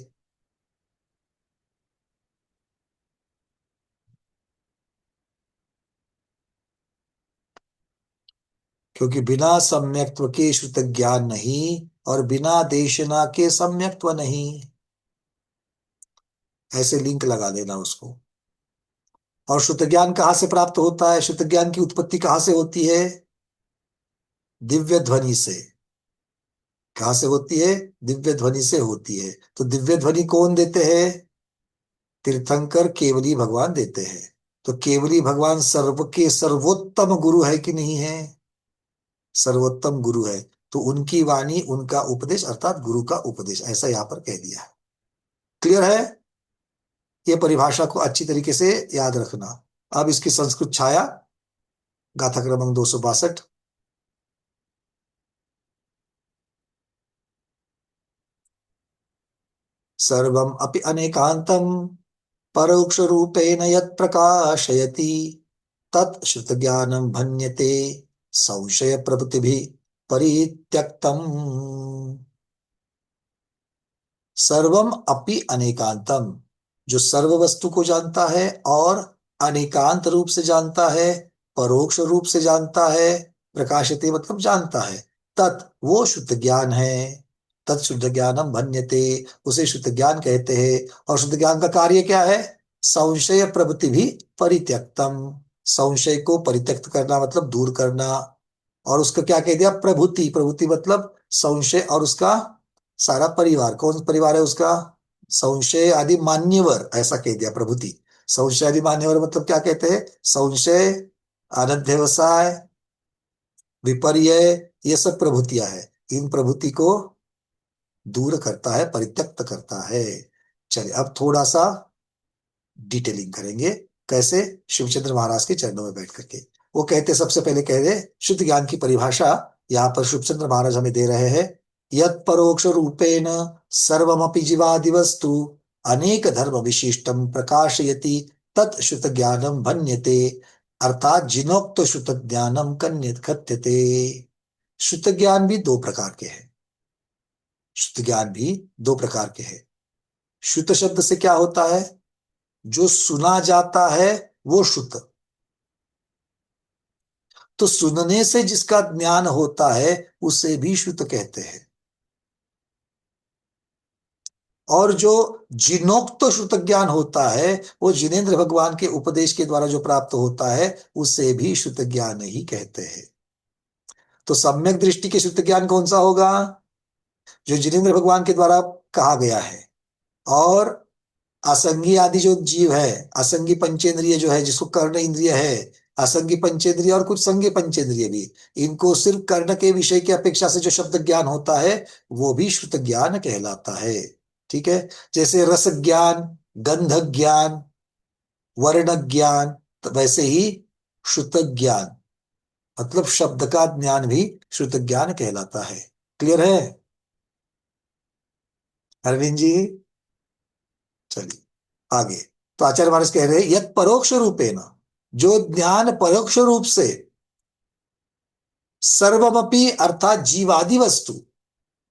क्योंकि बिना सम्यक्त्व के श्रुत ज्ञान नहीं, और बिना देशना के सम्यक्त्व नहीं। ऐसे लिंक लगा देना उसको। और शुद्ध ज्ञान कहाँ से प्राप्त होता है? शुद्ध ज्ञान की उत्पत्ति कहाँ से होती है? दिव्य ध्वनि से। कहाँ से होती है? दिव्य ध्वनि से होती है। तो दिव्य ध्वनि कौन देते हैं? तीर्थंकर केवली भगवान देते हैं। तो केवली भगवान सर्व के सर्वोत्तम गुरु है कि नहीं है? सर्वोत्तम गुरु है। तो उनकी वाणी, उनका उपदेश, अर्थात गुरु का उपदेश, ऐसा यहां पर कह दिया है। क्लियर है? ये परिभाषा को अच्छी तरीके से याद रखना। अब इसकी संस्कृत छाया, गाथा क्रमांक 262। सर्वम अपि अनेकांतम परोक्ष रूपेण यत् प्रकाशयति तत् श्रुत ज्ञानम भन्यते संशय प्रभृतिभिः परित्यक्तम। सर्वम अपि अनेकांतम, जो सर्व वस्तु को जानता है और अनेकांत रूप से जानता है, परोक्ष रूप से जानता है, प्रकाशते मतलब जानता है, तत् वो शुद्ध ज्ञान है। तत् शुद्ध ज्ञानम भन्यते, उसे शुद्ध ज्ञान कहते हैं। और शुद्ध ज्ञान का कार्य क्या है? संशय प्रवृत्ति भी परित्यक्तम, संशय को परित्यक्त करना मतलब दूर करना। और उसका क्या कह दिया? प्रभुति। प्रभुति मतलब संशय और उसका सारा परिवार। कौन परिवार है उसका? संशय आदि मान्यवर, ऐसा कह दिया प्रभुति। संशय आदि मान्यवर मतलब क्या कहते हैं? संशय, अनध्यवसाय, विपर्य, ये सब प्रभुतियां है। इन प्रभुति को दूर करता है, परित्यक्त करता है। चलिए अब थोड़ा सा डिटेलिंग करेंगे। कैसे? शिवचंद्र महाराज के चरणों में बैठ करके वो कहते, सबसे पहले कह रहे शुद्ध ज्ञान की परिभाषा यहाँ पर शिवचंद्र महाराज हमें दे रहे हैं। यत् परोक्ष रूपेण सर्वमपि जीवादि वस्तु अनेक धर्म विशिष्टम प्रकाशयति तत् श्रुत ज्ञानम भन्यते, अर्थात जिनोक्त श्रुत ज्ञानम कथ्यते। श्रुत ज्ञान भी दो प्रकार के हैं। श्रुत ज्ञान भी दो प्रकार के हैं। श्रुत शब्द से क्या होता है? जो सुना जाता है वो श्रुत। तो सुनने से जिसका ज्ञान होता है उसे भी श्रुत कहते हैं। और जो जिनोक्त श्रुत ज्ञान होता है, वो जिनेंद्र भगवान के उपदेश के द्वारा जो प्राप्त होता है उसे भी श्रुत ज्ञान ही कहते हैं। तो सम्यक दृष्टि के श्रुत ज्ञान कौन सा होगा? जो जिनेंद्र भगवान के द्वारा कहा गया है। और असंगी आदि जो जीव है, असंगी पंचेंद्रिय जो है, जिसको कर्ण इंद्रिय है, असंगी पंचेंद्रिय और कुछ संगी पंचेंद्रिय भी, इनको सिर्फ कर्ण के विषय की अपेक्षा से जो शब्द ज्ञान होता है वो भी श्रुत ज्ञान कहलाता है। ठीक है? जैसे रस ज्ञान, गंध ज्ञान, वर्ण ज्ञान, तो वैसे ही श्रुत ज्ञान मतलब शब्द का ज्ञान भी श्रुत ज्ञान कहलाता है। क्लियर है अरविंद जी? चलिए आगे। तो आचार्य महाराज कह रहे हैं यत् परोक्ष रूपेण, जो ज्ञान परोक्ष रूप से सर्वमपि अर्थात जीवादि वस्तु,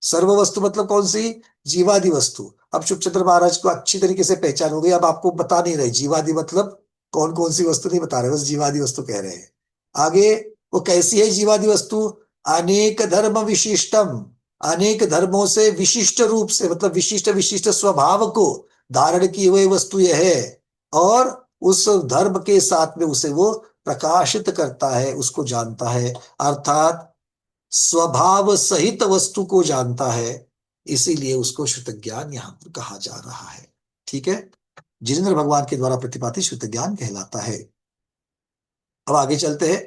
सर्व वस्तु मतलब कौन सी? जीवादि वस्तु। अब शिवचंद्र महाराज को अच्छी तरीके से पहचान हो गई। अब आपको बता नहीं रहे जीवादि मतलब कौन कौन सी वस्तु नहीं बता रहे, बस जीवादि वस्तु कह रहे हैं। आगे वो कैसी है जीवादि वस्तु? अनेक धर्म विशिष्टम, अनेक धर्मों से विशिष्ट रूप से मतलब विशिष्ट विशिष्ट स्वभाव को धारण किए हुए वस्तु यह है। और उस धर्म के साथ में उसे वो प्रकाशित करता है, उसको जानता है, अर्थात स्वभाव सहित वस्तु को जानता है। इसीलिए उसको श्रुत ज्ञान यहां पर कहा जा रहा है। ठीक है? जिनेंद्र भगवान के द्वारा प्रतिपादित श्रुत ज्ञान कहलाता है। अब आगे चलते हैं।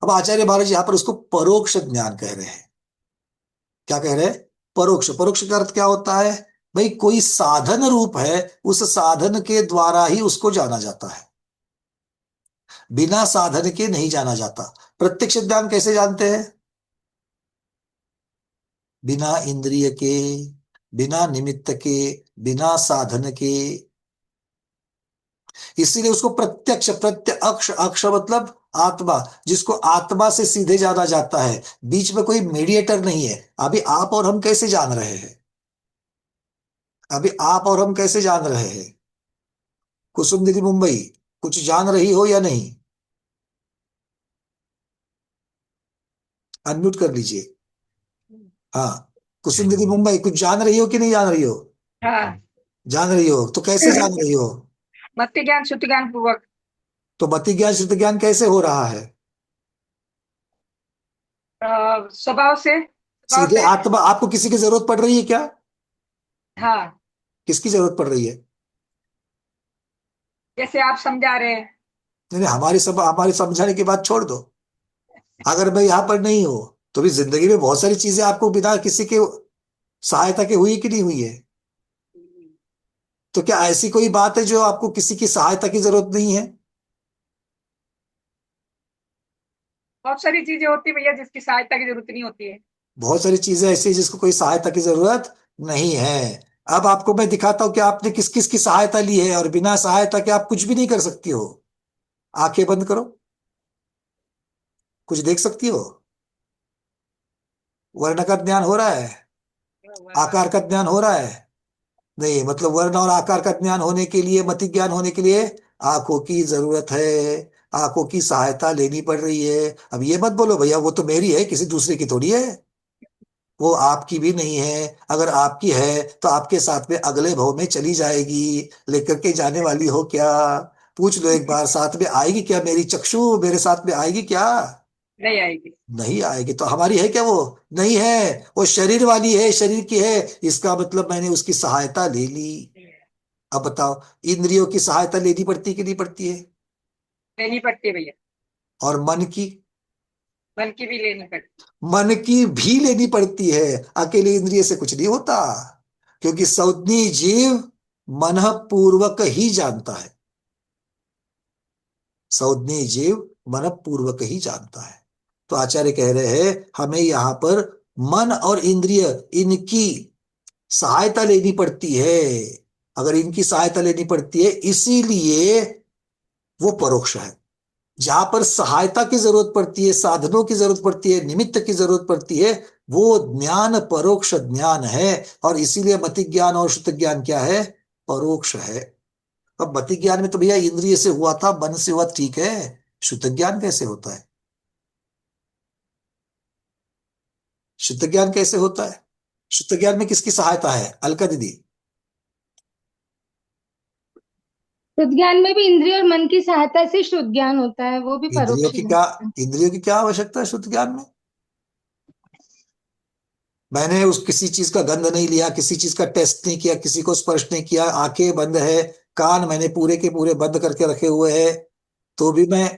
अब आचार्य महाराज यहां पर उसको परोक्ष ज्ञान कह रहे हैं। क्या कह रहे हैं? परोक्ष। परोक्ष का अर्थ क्या होता है? भाई कोई साधन रूप है, उस साधन के द्वारा ही उसको जाना जाता है, बिना साधन के नहीं जाना जाता। प्रत्यक्ष ज्ञान कैसे जानते हैं? बिना इंद्रिय के, बिना निमित्त के, बिना साधन के। इसीलिए उसको प्रत्यक्ष, प्रत्यक्ष, अक्ष मतलब आत्मा, जिसको आत्मा से सीधे जाना जाता है, बीच में कोई मीडिएटर नहीं है। अभी आप और हम कैसे जान रहे हैं? अभी आप और हम कैसे जान रहे हैं? कुसुम दीदी मुंबई, कुछ जान रही हो या नहीं? अनम्यूट कर लीजिए। हाँ, कुसुम दीदी मुंबई, कुछ जान रही हो कि नहीं जान रही हो? हाँ, जान रही हो। तो कैसे जान रही हो? मत्ति ज्ञान श्रुति ज्ञान पूर्वक। तो मति ज्ञान श्रुत ज्ञान कैसे हो रहा है? स्वभाव से सीधे आत्मा। आपको किसी की जरूरत पड़ रही है क्या? हाँ, किसकी जरूरत पड़ रही है? जैसे आप समझा रहे हैं। नहीं, हमारी समझाने की बात छोड़ दो। अगर मैं यहाँ पर नहीं हूं तो भी जिंदगी में बहुत सारी चीजें आपको बिना किसी के सहायता के हुई कि नहीं हुई है? तो क्या ऐसी कोई बात है जो आपको किसी की सहायता की जरूरत नहीं है? बहुत सारी चीजें होती है भैया जिसकी सहायता की जरूरत नहीं होती है। बहुत सारी चीजें ऐसी हैं जिसको कोई सहायता की जरूरत नहीं है। अब आपको मैं दिखाता हूं कि आपने किस किस की सहायता ली है, और बिना सहायता के आप कुछ भी नहीं कर सकती हो। आंखें बंद करो, कुछ देख सकती हो? वर्ण का ज्ञान हो रहा है? आकार का ज्ञान हो रहा है? नहीं, मतलब वर्ण और आकार का ज्ञान होने के लिए, मति ज्ञान होने के लिए आंखों की जरूरत है। आंखों की सहायता लेनी पड़ रही है। अब ये मत बोलो भैया वो तो मेरी है, किसी दूसरे की थोड़ी है। वो आपकी भी नहीं है। अगर आपकी है तो आपके साथ में अगले भव में चली जाएगी। लेकर के जाने वाली हो क्या? पूछ लो एक बार, साथ में आएगी क्या? मेरी चक्षु मेरे साथ में आएगी क्या? नहीं आएगी। नहीं आएगी। तो हमारी है क्या वो? नहीं है। वो शरीर वाली है, शरीर की है। इसका मतलब मैंने उसकी सहायता ले ली। अब बताओ, इंद्रियों की सहायता लेनी पड़ती कि नहीं पड़ती है? लेनी पड़ती है भैया। और मन की? मन की भी लेनी पड़ती मन की भी लेनी पड़ती है। अकेले इंद्रिय से कुछ नहीं होता, क्योंकि सौज्ञ जीव मन पूर्वक ही जानता है। सौज्ञ जीव मन पूर्वक ही जानता है। तो आचार्य कह रहे हैं हमें यहाँ पर मन और इंद्रिय, इनकी सहायता लेनी पड़ती है। अगर इनकी सहायता लेनी पड़ती है, इसीलिए वो परोक्ष है। जहां पर सहायता की जरूरत पड़ती है, साधनों की जरूरत पड़ती है, निमित्त की जरूरत पड़ती है, वो ज्ञान परोक्ष ज्ञान है। और इसीलिए मति ज्ञान और शुद्ध ज्ञान क्या है? परोक्ष है। अब मति ज्ञान में तो भैया इंद्रिय से हुआ था, मन से हुआ, ठीक है। शुद्ध ज्ञान कैसे होता है? शुद्ध ज्ञान कैसे होता है? शुद्ध ज्ञान में किसकी सहायता है अलका दीदी? शुद्ध ज्ञान में भी इंद्रिय और मन की सहायता से शुद्ध ज्ञान होता है, वो भी इंद्रियों परोक्ष की ज्ञान क्या, होता है। इंद्रियों की क्या आवश्यकता है शुद्ध ज्ञान में? मैंने उस किसी चीज का गंध नहीं लिया, किसी चीज का टेस्ट नहीं किया, किसी को स्पर्श नहीं किया, आंखें बंद है, कान मैंने पूरे के पूरे बंद करके रखे हुए हैं, तो भी मैं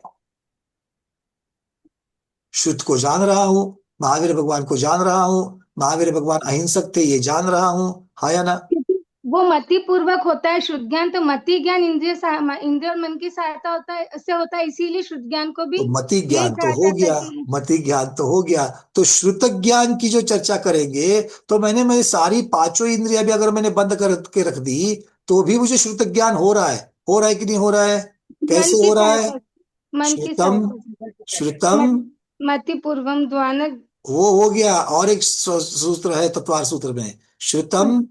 शुद्ध को जान रहा हूं, महावीर भगवान को जान रहा हूं। महावीर भगवान अहिंसक थे, ये जान रहा हूं। हाँ या ना? क्योंकि वो मति पूर्वक होता है शुद्ध ज्ञान, तो मति ज्ञान इंद्रिय और मन की सहायता होता है, इससे होता है, इसीलिए शुद्ध ज्ञान को भी तो मति यही ज्ञान तो कहा हो जाता है गया, कि मति ज्ञान तो हो गया। तो श्रुत ज्ञान की जो चर्चा करेंगे, तो मैंने मेरी सारी पांचों इंद्रियां भी अगर मैंने बंद करके रख दी, तो भी मुझे श्रुत ज्ञान हो रहा है। हो रहा है कि नहीं हो रहा है? मन कैसे की हो रहा है? सहायता, मन की श्रुतम, सहायता से। श्रुतम, मति पूर्वम द्वान। वो हो गया। और एक सूत्र है तत्वार सूत्र में, श्रुतम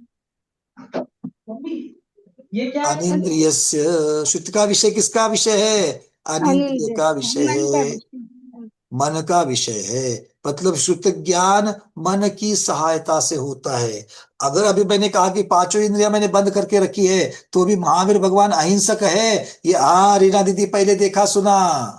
अनिंद्रियस्य। श्रुत का विषय किसका विषय है? अनिंद्रिय अनिंद्रिय का विषय मन का है, विषय। मन का विषय है। मतलब श्रुत ज्ञान मन की सहायता से होता है। अगर अभी मैंने कहा कि पांचों इंद्रियां मैंने बंद करके रखी है, तो भी महावीर भगवान अहिंसक है, ये रीना दीदी पहले देखा सुना।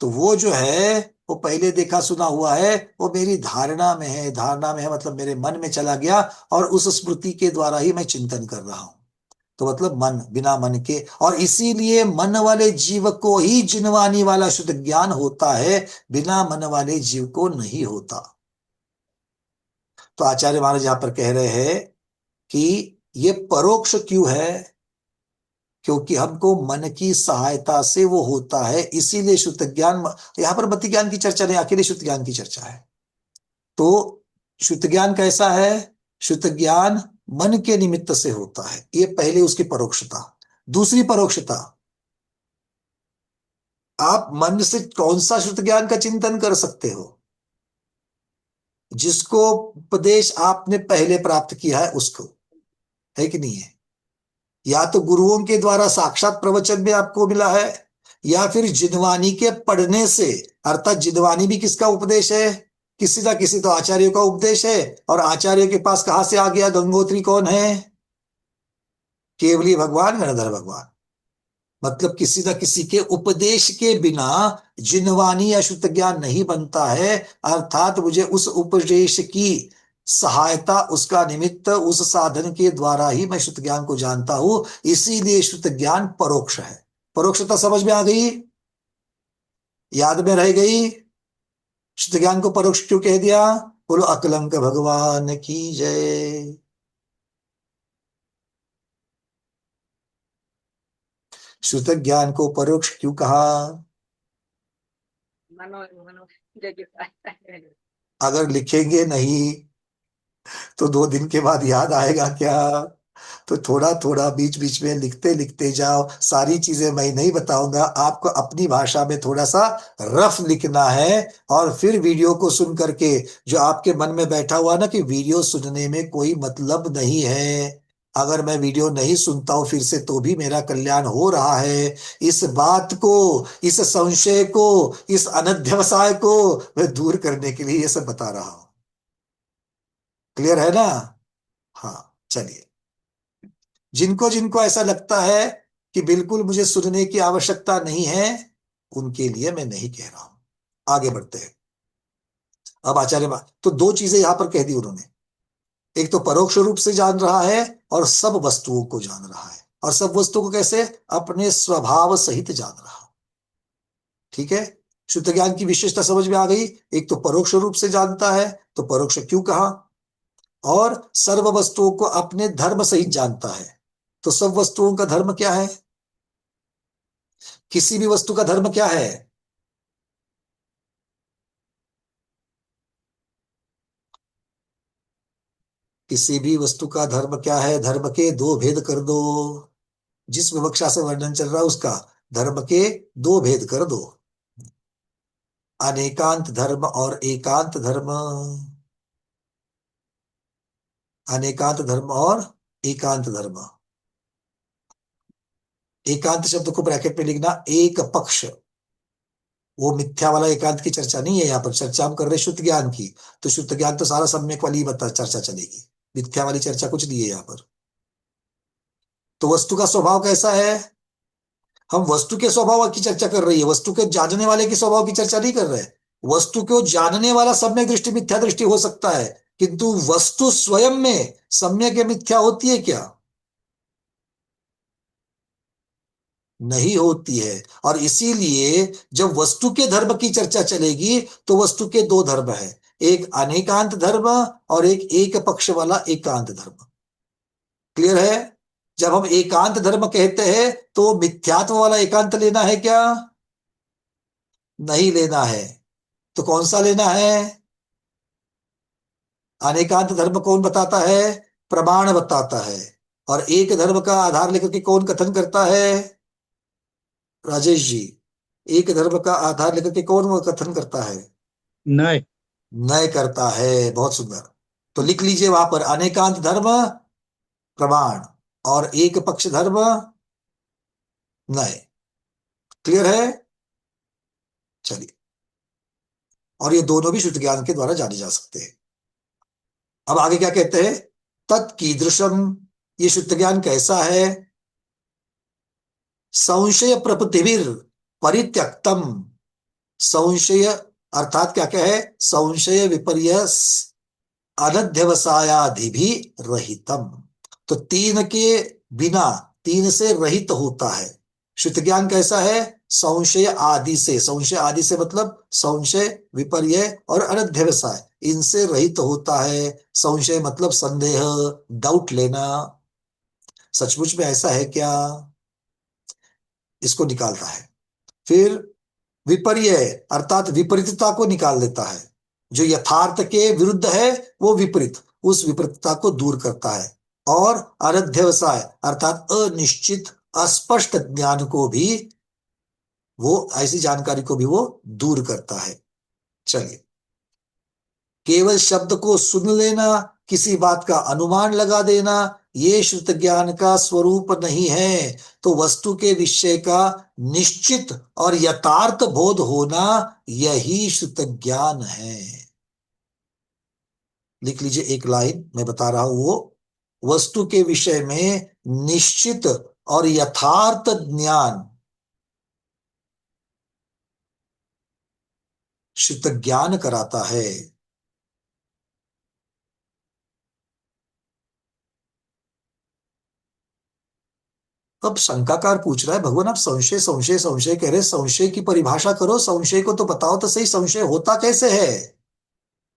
तो वो जो है, वो पहले देखा सुना हुआ है, वो मेरी धारणा में है। धारणा में है मतलब मेरे मन में चला गया, और उस स्मृति के द्वारा ही मैं चिंतन कर रहा हूं। तो मतलब मन, बिना मन के। और इसीलिए मन वाले जीव को ही जिनवानी वाला शुद्ध ज्ञान होता है, बिना मन वाले जीव को नहीं होता। तो आचार्य महाराज यहां पर कह रहे हैं कि ये परोक्ष क्यों है? क्योंकि हमको मन की सहायता से वो होता है, इसीलिए शुद्ध ज्ञान। यहां पर मति ज्ञान की चर्चा नहीं, अकेले शुद्ध ज्ञान की चर्चा है। तो शुद्ध ज्ञान कैसा है? शुद्ध ज्ञान मन के निमित्त से होता है, ये पहले उसकी परोक्षता। दूसरी परोक्षता, आप मन से कौन सा शुद्ध ज्ञान का चिंतन कर सकते हो? जिसको उपदेश आपने पहले प्राप्त किया है उसको, है कि नहीं है? या तो गुरुओं के द्वारा साक्षात प्रवचन में आपको मिला है, या फिर जिनवानी के पढ़ने से। अर्थात जिनवानी भी किसका उपदेश है? किसी ना किसी तो आचार्यों का उपदेश है। और आचार्यों के पास कहां से आ गया? गंगोत्री कौन है? केवली भगवान, गणधर भगवान। मतलब किसी न किसी के उपदेश के बिना जिनवानी या शुद्ध ज्ञान नहीं बनता है। अर्थात मुझे उस उपदेश की सहायता, उसका निमित्त, उस साधन के द्वारा ही मैं शुद्ध ज्ञान को जानता हूं। इसीलिए शुद्ध ज्ञान परोक्ष है। परोक्षता समझ में आ गई? याद में रह गई? शुद्ध ज्ञान को परोक्ष क्यों कह दिया? बोलो अकलंक भगवान की जय। श्रुत ज्ञान को परोक्ष क्यों कहा? मनो मनो जैसे अगर लिखेंगे नहीं तो 2 दिन के बाद याद आएगा क्या? तो थोड़ा थोड़ा बीच बीच में लिखते लिखते जाओ। सारी चीजें मैं नहीं बताऊंगा, आपको अपनी भाषा में थोड़ा सा रफ लिखना है। और फिर वीडियो को सुन करके जो आपके मन में बैठा हुआ ना कि वीडियो सुनने में कोई मतलब नहीं है, अगर मैं वीडियो नहीं सुनता हूं फिर से तो भी मेरा कल्याण हो रहा है, इस बात को, इस संशय को, इस अनध्यवसाय को मैं दूर करने के लिए ये सब बता रहा हूं। क्लियर है ना? हाँ, चलिए। जिनको जिनको ऐसा लगता है कि बिल्कुल मुझे सुनने की आवश्यकता नहीं है, उनके लिए मैं नहीं कह रहा हूं। आगे बढ़ते हैं। अब तो 2 चीजें यहां पर कह दी उन्होंने। एक तो परोक्ष रूप से जान रहा है और सब वस्तुओं को जान रहा है। और सब वस्तुओं को कैसे? अपने स्वभाव सहित जान रहा। ठीक है, शुद्ध ज्ञान की विशेषता समझ में आ गई। एक तो परोक्ष रूप से जानता है, तो परोक्ष क्यों कहा। और सर्व वस्तुओं को अपने धर्म सहित जानता है। तो सब वस्तुओं का धर्म क्या है? किसी भी वस्तु का धर्म क्या है? किसी भी वस्तु का धर्म क्या है? धर्म के 2 भेद कर दो। जिस विवक्षा से वर्णन चल रहा है उसका धर्म के 2 भेद कर दो। अनेकांत धर्म और एकांत धर्म। अनेकांत धर्म और एकांत धर्म। एकांत शब्द को ब्रैकेट में लिखना, एक पक्ष। वो मिथ्या वाला एकांत की चर्चा नहीं है, यहाँ पर चर्चा हम कर रहे हैं शुद्ध ज्ञान की। तो शुद्ध ज्ञान तो सारा सम्यक वाली बता चर्चा चलेगी, मिथ्या वाली चर्चा कुछ नहीं है यहाँ पर। तो वस्तु का स्वभाव कैसा है? हम वस्तु के स्वभाव की चर्चा कर रही है, वस्तु के जानने वाले के स्वभाव की चर्चा नहीं कर रहे। वस्तु को जानने वाला सम्यक दृष्टि मिथ्या दृष्टि हो सकता है, किंतु वस्तु स्वयं में सम्यक या मिथ्या होती है क्या? नहीं होती है। और इसीलिए जब वस्तु के धर्म की चर्चा चलेगी तो वस्तु के 2 धर्म है, एक अनेकांत धर्म और एक पक्ष वाला एकांत धर्म। क्लियर है? जब हम एकांत धर्म कहते हैं तो मिथ्यात्व वाला एकांत लेना है क्या? नहीं लेना है। तो कौन सा लेना है? अनेकांत धर्म कौन बताता है? प्रमाण बताता है। और एक धर्म का आधार लेकर के कौन कथन करता है? राजेश जी, एक धर्म का आधार लेकर के कौन वो कथन करता है? नय नय करता है। बहुत सुंदर। तो लिख लीजिए वहां पर, अनेकांत धर्म प्रमाण और एक पक्ष धर्म नय। क्लियर है? चलिए। और ये दोनों भी शुद्ध ज्ञान के द्वारा जाने जा सकते हैं। अब आगे क्या कहते हैं? तत्कीदृशम, ये शुद्ध ज्ञान कैसा है? संशय प्रपृतिभिर परित्यक्तम। संशय अर्थात क्या क्या है? संशय विपर्यस अनध्यवसायादि भी रहितम। तो 3 के बिना, 3 से रहित होता है। शुद्ध ज्ञान कैसा है? संशय आदि से, संशय आदि से मतलब संशय, विपर्य और अनध्यवसाय, इनसे रहित होता है। संशय मतलब संदेह, डाउट लेना, सचमुच में ऐसा है क्या, इसको निकालता है। फिर विपर्य अर्थात विपरीतता को निकाल देता है। जो यथार्थ के विरुद्ध है वो विपरीत, उस विपरीतता को दूर करता है। और अनध्यवसाय अर्थात अनिश्चित अस्पष्ट ज्ञान को भी वो, ऐसी जानकारी को भी वो दूर करता है। चलिए, केवल शब्द को सुन लेना, किसी बात का अनुमान लगा देना, ये शुद्ध ज्ञान का स्वरूप नहीं है। तो वस्तु के विषय का निश्चित और यथार्थ बोध होना, यही शुद्ध ज्ञान है। लिख लीजिए एक लाइन मैं बता रहा हूं, वो वस्तु के विषय में निश्चित और यथार्थ ज्ञान शुद्ध ज्ञान कराता है। अब शंकाकार पूछ रहा है, भगवान आप संशय संशय संशय कह रहे, संशय की परिभाषा करो, संशय को तो बताओ तो सही, संशय होता कैसे है?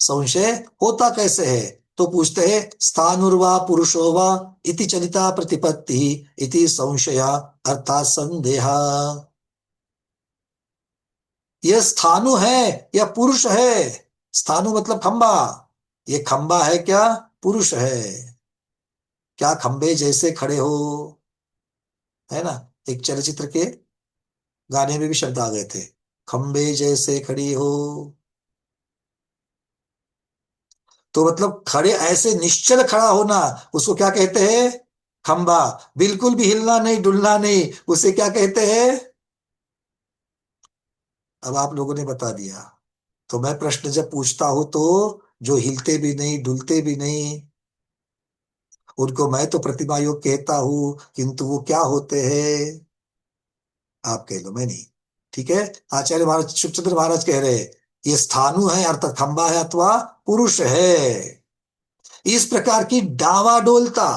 संशय होता कैसे है? तो पूछते हैं स्थानुर्वा पुरुषो वा इति चलिता प्रतिपत्ति इति संशया अर्थात संदेहा। यह स्थानु है या पुरुष है? स्थानु मतलब खंबा, ये खंबा है क्या पुरुष है? क्या खंबे जैसे खड़े हो, है ना? एक चलचित्र के गाने में भी शब्द आ गए थे, खंबे जैसे खड़ी हो। तो मतलब खड़े ऐसे निश्चल खड़ा होना, उसको क्या कहते हैं? खंबा। बिल्कुल भी हिलना नहीं डुलना नहीं, उसे क्या कहते हैं? अब आप लोगों ने बता दिया। तो मैं प्रश्न जब पूछता हूं तो जो हिलते भी नहीं डुलते भी नहीं, उनको मैं तो प्रतिमा योग कहता हूं, किंतु वो क्या होते हैं? आप कह लो, मैं नहीं। ठीक है, आचार्य महाराज शुभचंद्र महाराज कह रहे हैं ये स्थानु है अर्थात खंबा है अथवा पुरुष है। इस प्रकार की डावाडोलता,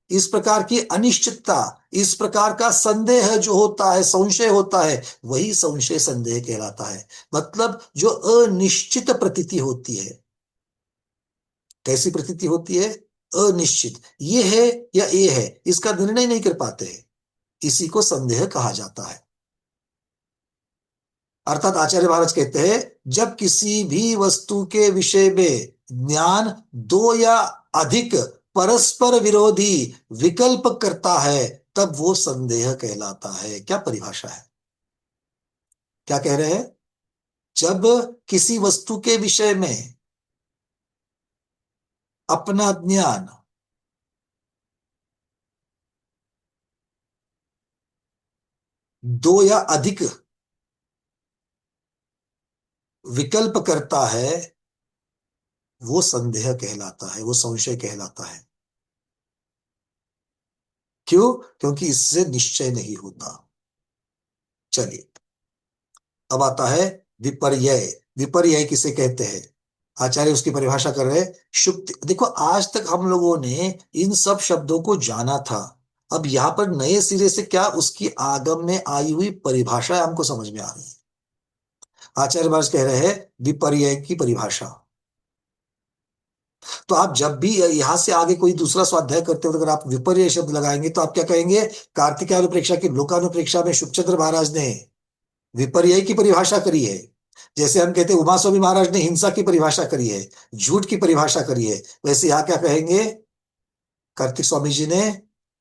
इस प्रकार की अनिश्चितता, इस प्रकार का संदेह जो होता है, संशय होता है, वही संशय संदेह कहलाता है। मतलब जो अनिश्चित प्रतीति होती है। कैसी प्रतीति होती है? अनिश्चित, ये है या ये है, इसका निर्णय नहीं कर पाते हैं, इसी को संदेह कहा जाता है। अर्थात आचार्य महाराज कहते हैं जब किसी भी वस्तु के विषय में ज्ञान दो या अधिक परस्पर विरोधी विकल्प करता है तब वो संदेह कहलाता है। क्या परिभाषा है? क्या कह रहे हैं? जब किसी वस्तु के विषय में अपना ज्ञान दो या अधिक विकल्प करता है, वो संदेह कहलाता है, वो संशय कहलाता है। क्यों? क्योंकि इससे निश्चय नहीं होता। चलिए, अब आता है विपर्यय। विपर्यय किसे कहते हैं? आचार्य उसकी परिभाषा कर रहे हैं शुक्ति। देखो, आज तक हम लोगों ने इन सब शब्दों को जाना था, अब यहां पर नए सिरे से क्या उसकी आगम में आई हुई परिभाषा हमको समझ में आ रही है। आचार्य महाराज कह रहे हैं विपर्यय की परिभाषा। तो आप जब भी यहां से आगे कोई दूसरा स्वाध्याय करते हो तो अगर आप विपर्यय शब्द लगाएंगे तो आप क्या कहेंगे? कार्तिकानुप्रेक्षा की लोकानुप्रेक्षा में शुभचंद्र महाराज ने विपर्यय की परिभाषा करी है। जैसे हम कहते हैं उमा स्वामी महाराज ने हिंसा की परिभाषा करी है, झूठ की परिभाषा करी है, वैसे यहां क्या कहेंगे? कार्तिक स्वामी जी ने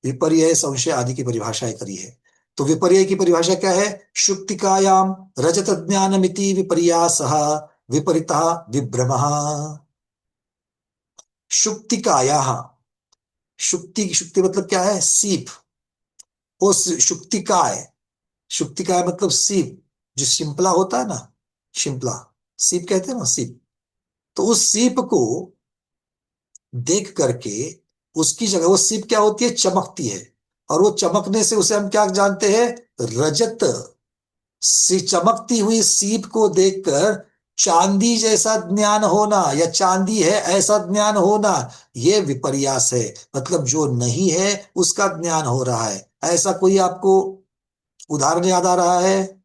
विपर्यय संशय आदि की परिभाषाएं करी है। तो विपर्यय की परिभाषा क्या है? शुक्तिकायाम रजत ज्ञानमिति विपर्यासः विपरीतः विभ्रमः। शुक्तिकायाः, शुक्ति शुक्ति मतलब क्या है? सीप। उस शुक्तिकाय, शुक्तिकाय मतलब सीप, जो शिंपला होता है ना, शिंपला सीप कहते हैं ना, सीप। तो उस सीप को देख करके उसकी जगह वो सीप क्या होती है? चमकती है, और वो चमकने से उसे हम क्या जानते हैं? रजत। सी चमकती हुई सीप को देखकर चांदी जैसा ज्ञान होना या चांदी है ऐसा ज्ञान होना, ये विपर्यास है। मतलब जो नहीं है उसका ज्ञान हो रहा है। ऐसा कोई आपको उदाहरण याद आ रहा है?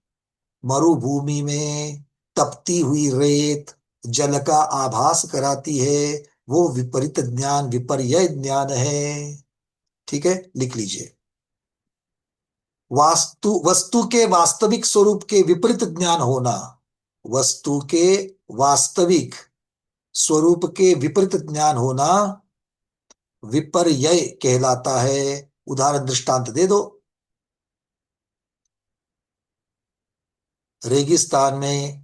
मरुभूमि में तपती हुई रेत जल का आभास कराती है, वो विपरीत ज्ञान विपर्यय ज्ञान है। ठीक है, लिख लीजिए। वस्तु के वास्तविक स्वरूप के विपरीत ज्ञान होना, वस्तु के वास्तविक स्वरूप के विपरीत ज्ञान होना विपर्यय कहलाता है। उदाहरण दृष्टांत दे दो। रेगिस्तान में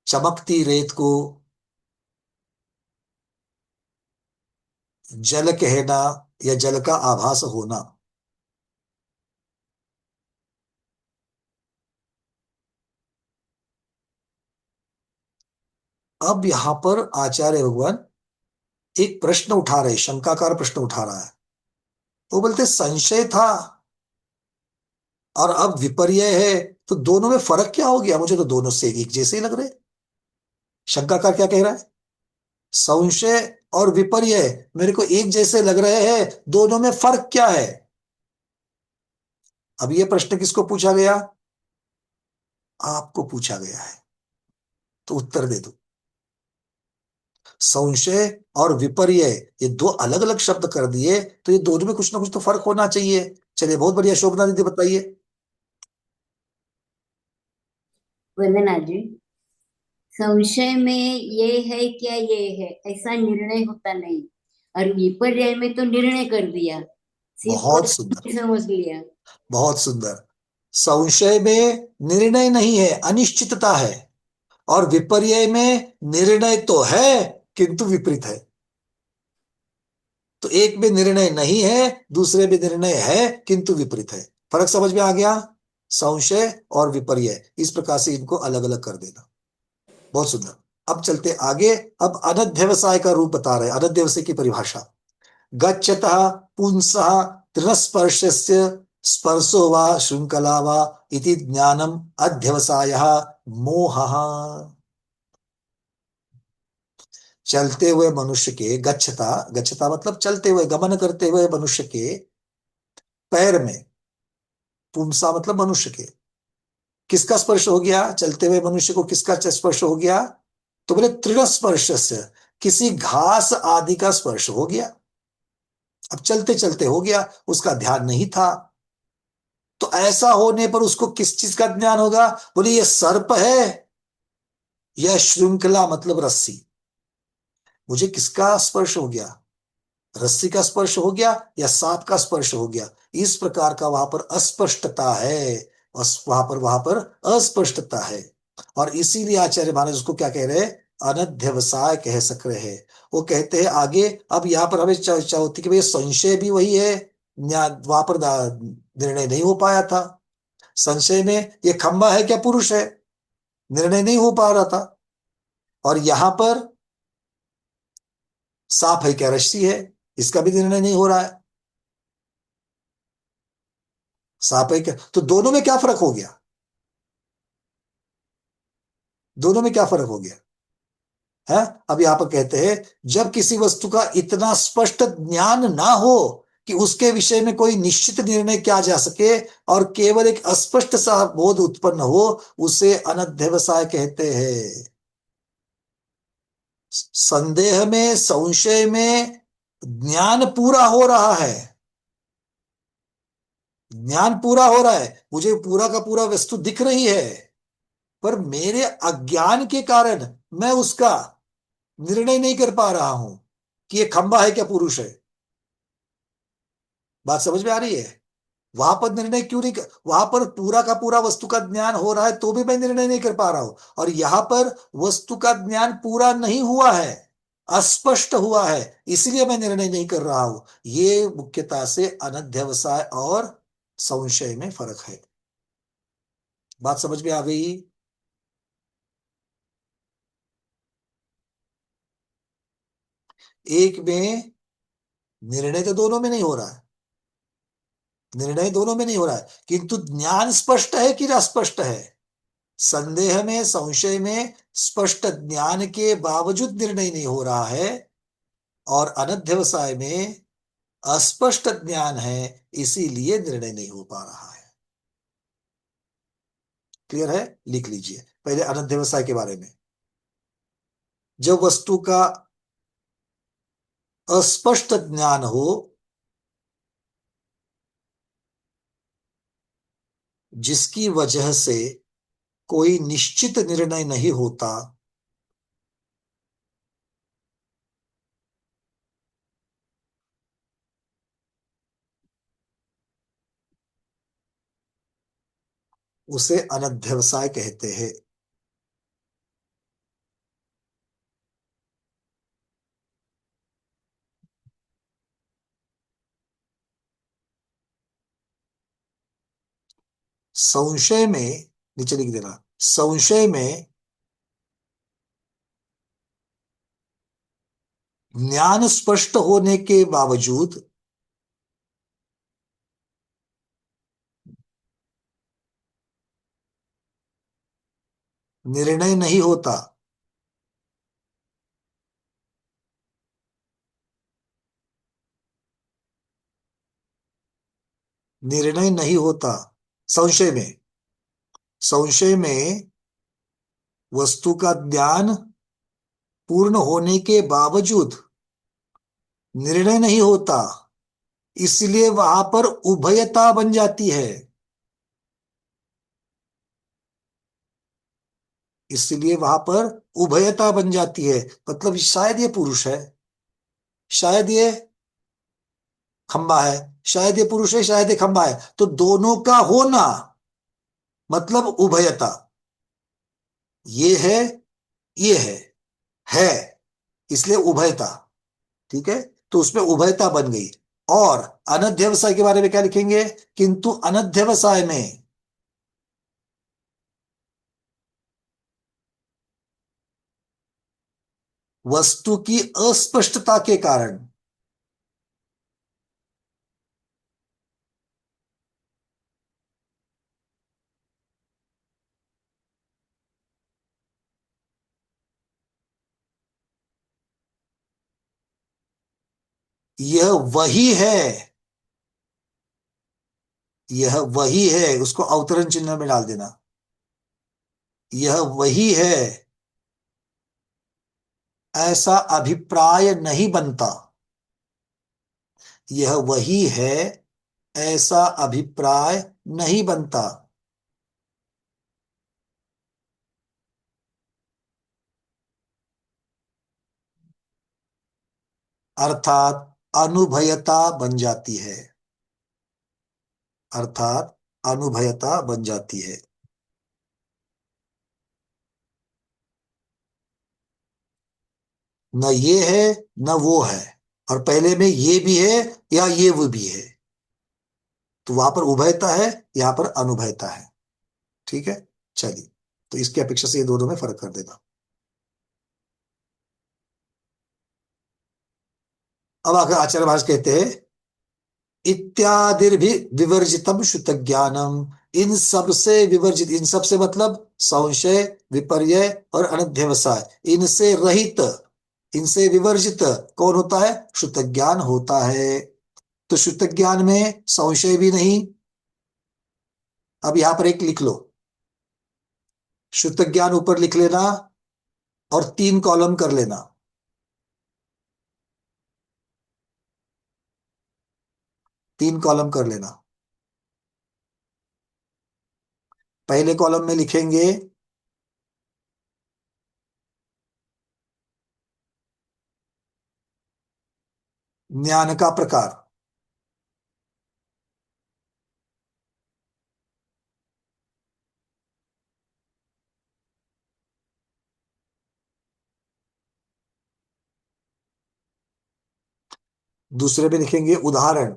चमकती रेत को जल कहना या जल का आभास होना। अब यहां पर आचार्य भगवान एक प्रश्न उठा रहे, शंकाकार प्रश्न उठा रहा है। वो बोलते संशय था और अब विपर्यय है, तो दोनों में फर्क क्या हो गया? मुझे तो दोनों से एक जैसे ही लग रहे। शंकाकार क्या कह रहा है? संशय और विपर्यय मेरे को एक जैसे लग रहे हैं, दोनों में फर्क क्या है? अब यह प्रश्न किसको पूछा गया? आपको पूछा गया है, तो उत्तर दे दो। संशय और विपर्यय, ये दो अलग अलग शब्द कर दिए, तो ये दोनों में कुछ ना कुछ तो फर्क होना चाहिए। चलिए, बहुत बढ़िया, शोभना दीदी बताइए। वंदना जी, संशय में ये है क्या ये है ऐसा निर्णय होता नहीं, और विपर्य में तो निर्णय कर दिया, सिर्फ बहुत सुंदर, और समझ लिया। बहुत सुंदर। संशय में निर्णय नहीं है, अनिश्चितता है। और विपर्यय में निर्णय तो है, किंतु विपरीत है। तो एक में निर्णय नहीं है, दूसरे में निर्णय है किंतु विपरीत है। फर्क समझ में आ गया? संशय और विपर्यय, इस प्रकार से इनको अलग अलग कर देना। बहुत सुंदर। अब चलते आगे। अब अनध्यवसाय का रूप बता रहे हैं, अनध्यवसाय की परिभाषा। गच्छतः पुंसः तृणस्पर्शस्य स्पर्शो वा श्रृंखला वा इति ज्ञानम अध्यवसायः मोहः। चलते हुए मनुष्य के, गच्छता, गच्छता मतलब चलते हुए, गमन करते हुए मनुष्य के पैर में, पुंसा मतलब मनुष्य के, किसका स्पर्श हो गया? चलते हुए मनुष्य को किसका स्पर्श हो गया? तो बोले तृण स्पर्श से, किसी घास आदि का स्पर्श हो गया। अब चलते चलते हो गया, उसका ध्यान नहीं था। तो ऐसा होने पर उसको किस चीज का ज्ञान होगा? बोले ये सर्प है या श्रृंखला मतलब रस्सी। मुझे किसका स्पर्श हो गया? रस्सी का स्पर्श हो गया या सांप का स्पर्श हो गया। इस प्रकार का वहां पर अस्पष्टता है, वहां पर अस्पष्टता है। और इसीलिए आचार्य महाराज उसको क्या कह रहे हैं? अनध्यवसाय कह सक रहे हैं। वो कहते हैं आगे, अब यहाँ पर हमें चर्चा होती है कि भाई संशय भी वही है, वहां पर निर्णय नहीं हो पाया था। संशय में ये खंबा है क्या पुरुष है, निर्णय नहीं हो पा रहा था। और यहां पर सांप है क्या रस्सी है, इसका भी निर्णय नहीं हो रहा है। सांप है क्या, तो दोनों में क्या फर्क हो गया? दोनों में क्या फर्क हो गया है? अब यहां पर कहते हैं, जब किसी वस्तु का इतना स्पष्ट ज्ञान ना हो कि उसके विषय में कोई निश्चित निर्णय किया जा सके, और केवल एक अस्पष्ट सा बोध उत्पन्न हो, उसे अनध्यवसाय कहते हैं। संदेह में, संशय में ज्ञान पूरा हो रहा है, ज्ञान पूरा हो रहा है, मुझे पूरा का पूरा वस्तु दिख रही है, पर मेरे अज्ञान के कारण मैं उसका निर्णय नहीं कर पा रहा हूं कि ये खंबा है क्या पुरुष है। बात समझ में आ रही है? वहां पर निर्णय क्यों नहीं कर, वहां पर पूरा का पूरा वस्तु का ज्ञान हो रहा है तो भी मैं निर्णय नहीं कर पा रहा हूं, और यहां पर वस्तु का ज्ञान पूरा नहीं हुआ है, अस्पष्ट हुआ है, इसलिए मैं निर्णय नहीं कर रहा हूं। ये मुख्यतः से अनध्यवसाय और संशय में फर्क है। बात समझ में आ गई? एक में निर्णय तो दोनों में नहीं हो रहा है, निर्णय दोनों में नहीं हो रहा है, किंतु ज्ञान स्पष्ट है कि अस्पष्ट है। संदेह में, संशय में स्पष्ट ज्ञान के बावजूद निर्णय नहीं हो रहा है, और अनध्यवसाय में अस्पष्ट ज्ञान है, इसीलिए निर्णय नहीं हो पा रहा है। क्लियर है? लिख लीजिए पहले अनध्यवसाय के बारे में। जब वस्तु का अस्पष्ट ज्ञान हो, जिसकी वजह से कोई निश्चित निर्णय नहीं होता, उसे अनध्यवसाय कहते हैं। संशय में, नीचे लिख देना, संशय में ज्ञान स्पष्ट होने के बावजूद निर्णय नहीं होता। निर्णय नहीं होता संशय में। संशय में वस्तु का ज्ञान पूर्ण होने के बावजूद निर्णय नहीं होता, इसलिए वहां पर उभयता बन जाती है। इसलिए वहां पर उभयता बन जाती है, मतलब शायद ये पुरुष है, शायद ये खंबा है, शायद ये पुरुष है, शायद ये खंबा है, तो दोनों का होना मतलब उभयता। ये है, ये है इसलिए उभयता। ठीक है, तो उसमें उभयता बन गई। और अनध्यवसाय के बारे में क्या लिखेंगे? किंतु अनध्यवसाय में वस्तु की अस्पष्टता के कारण यह वही है, यह वही है, उसको अवतरण चिन्ह में डाल देना, यह वही है ऐसा अभिप्राय नहीं बनता। यह वही है ऐसा अभिप्राय नहीं बनता। अर्थात अनुभयता बन जाती है, अर्थात अनुभयता बन जाती है। न ये है न वो है, और पहले में ये भी है या ये वो भी है, तो वहां पर उभयता है, यहां पर अनुभयता है। ठीक है, चलिए, तो इसकी अपेक्षा से ये दोनों में फर्क कर देना। अब आकर आचार्य भाष कहते हैं इत्यादि भी विवर्जितम शुद्ध ज्ञानम, इन सब से विवर्जित, इन सब से मतलब संशय, विपर्य और अनध्यवसाय, इनसे रहित, इनसे विवर्जित कौन होता है? शुद्ध ज्ञान होता है। तो शुद्ध ज्ञान में संशय भी नहीं। अब यहां पर एक लिख लो, शुद्ध ज्ञान ऊपर लिख लेना और 3 कॉलम कर लेना। 3 कॉलम कर लेना। पहले कॉलम में लिखेंगे ज्ञान का प्रकार, दूसरे में लिखेंगे उदाहरण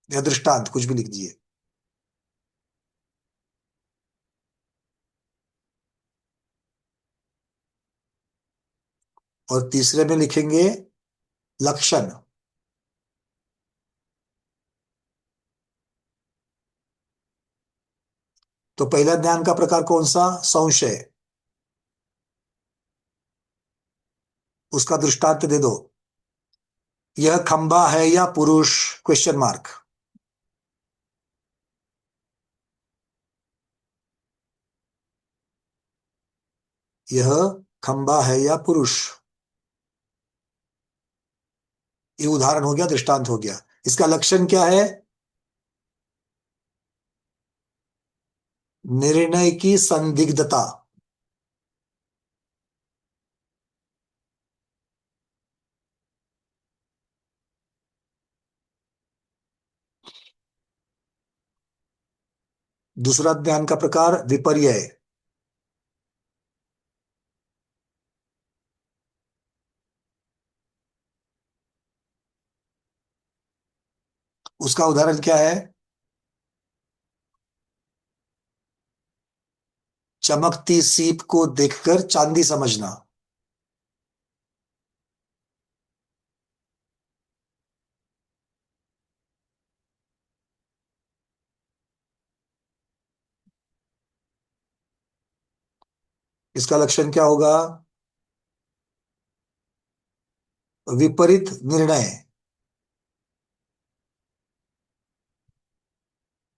या दृष्टांत, कुछ भी लिख दिए। और तीसरे में लिखेंगे लक्षण। तो पहला ज्ञान का प्रकार कौन सा? संशय। उसका दृष्टांत दे दो, यह खंबा है या पुरुष? Question mark. यह खंबा है या पुरुष? ये उदाहरण हो गया, दृष्टांत हो गया। इसका लक्षण क्या है? निर्णय की संदिग्धता। दूसरा ज्ञान का प्रकार विपर्य। उसका उदाहरण क्या है? चमकती सीप को देखकर चांदी समझना। इसका लक्षण क्या होगा? विपरीत निर्णय,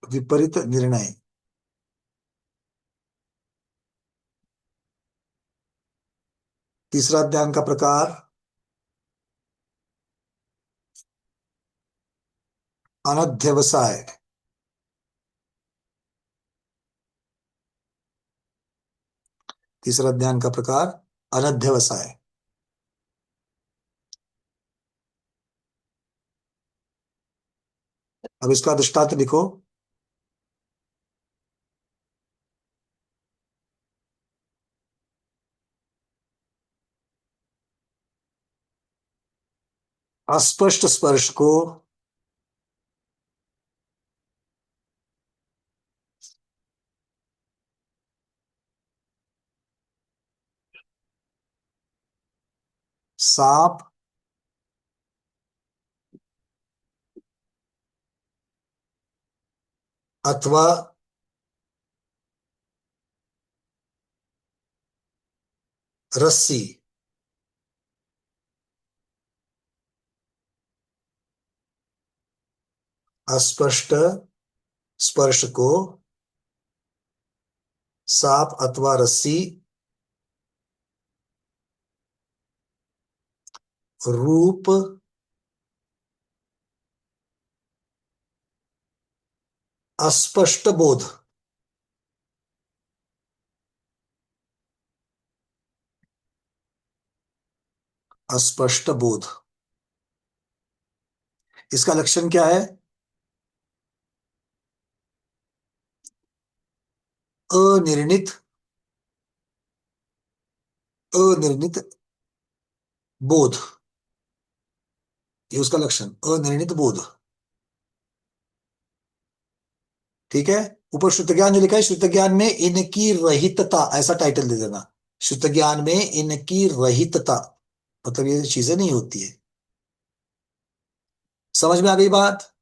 विपरीत निर्णय। तीसरा ज्ञान का प्रकार अनध्यवसाय। तीसरा ज्ञान का प्रकार अनध्यवसाय। अब इसका दृष्टांत लिखो। अस्पष्ट स्पर्श को सांप अथवा रस्सी अस्पष्ट स्पर्श को सांप अथवा रस्सी रूप अस्पष्ट बोध अस्पष्ट बोध। इसका लक्षण क्या है? अनिर्णित अनिर्णित बोध, ये उसका लक्षण, अनिर्णित बोध। ठीक है। ऊपर शुद्ध ज्ञान जो लिखा है, शुद्ध ज्ञान में इनकी रहितता, ऐसा टाइटल दे देना। शुद्ध ज्ञान में इनकी रहितता, मतलब ये चीजें नहीं होती है। समझ में आ गई बात?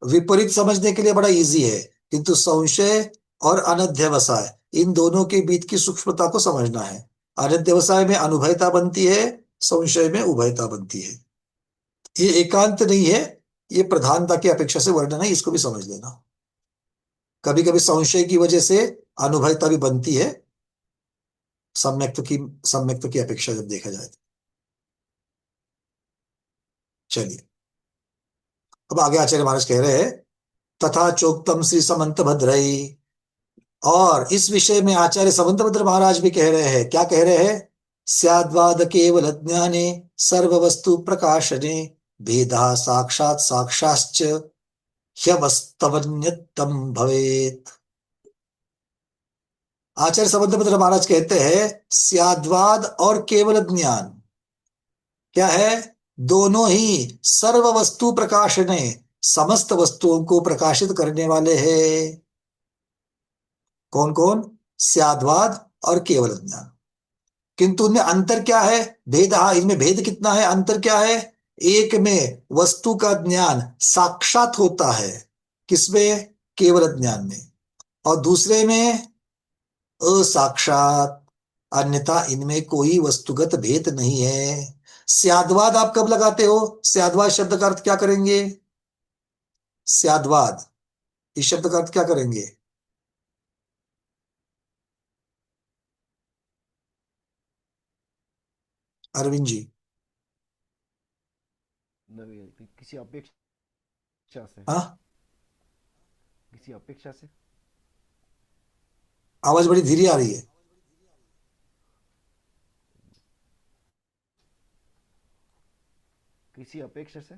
विपरीत समझने के लिए बड़ा इजी है, किंतु संशय और अनध्यवसाय, इन दोनों के बीच की सूक्ष्मता को समझना है। अनध्यवसाय में अनुभयता बनती है, संशय में उभयता बनती है। ये एकांत नहीं है, ये प्रधानता की अपेक्षा से वर्णन है, इसको भी समझ लेना। कभी कभी संशय की वजह से अनुभयता भी बनती है, सम्यक्त्व की अपेक्षा जब देखा जाए। चलिए, अब आगे आचार्य महाराज कह रहे हैं, तथा चोक्तम श्री समंत भद्रई। और इस विषय में आचार्य समंत भद्र महाराज भी कह रहे हैं। क्या कह रहे हैं? स्याद्वाद केवल ज्ञाने सर्व वस्तु प्रकाशने भेदा साक्षात साक्षाश्च ह्यवस्तवन्यतम भवेत। आचार्य समंत भद्र महाराज कहते हैं, स्याद्वाद और केवल ज्ञान क्या है? दोनों ही सर्व वस्तु प्रकाशने, समस्त वस्तुओं को प्रकाशित करने वाले हैं। कौन कौन? स्याद्वाद और केवल ज्ञान। किंतु उनमें अंतर क्या है? भेद, इनमें भेद कितना है, अंतर क्या है? एक में वस्तु का ज्ञान साक्षात होता है, किसमें? केवल ज्ञान में। और दूसरे में असाक्षात, अन्यथा इनमें कोई वस्तुगत भेद नहीं है। स्याद्वाद आप कब लगाते हो? स्याद्वाद शब्द का अर्थ क्या करेंगे? स्याद्वाद इस शब्द का अर्थ क्या करेंगे? अरविंद जी। किसी अपेक्षा से, हाँ, किसी अपेक्षा से। आवाज बड़ी धीरे आ रही है। किसी अपेक्षा से।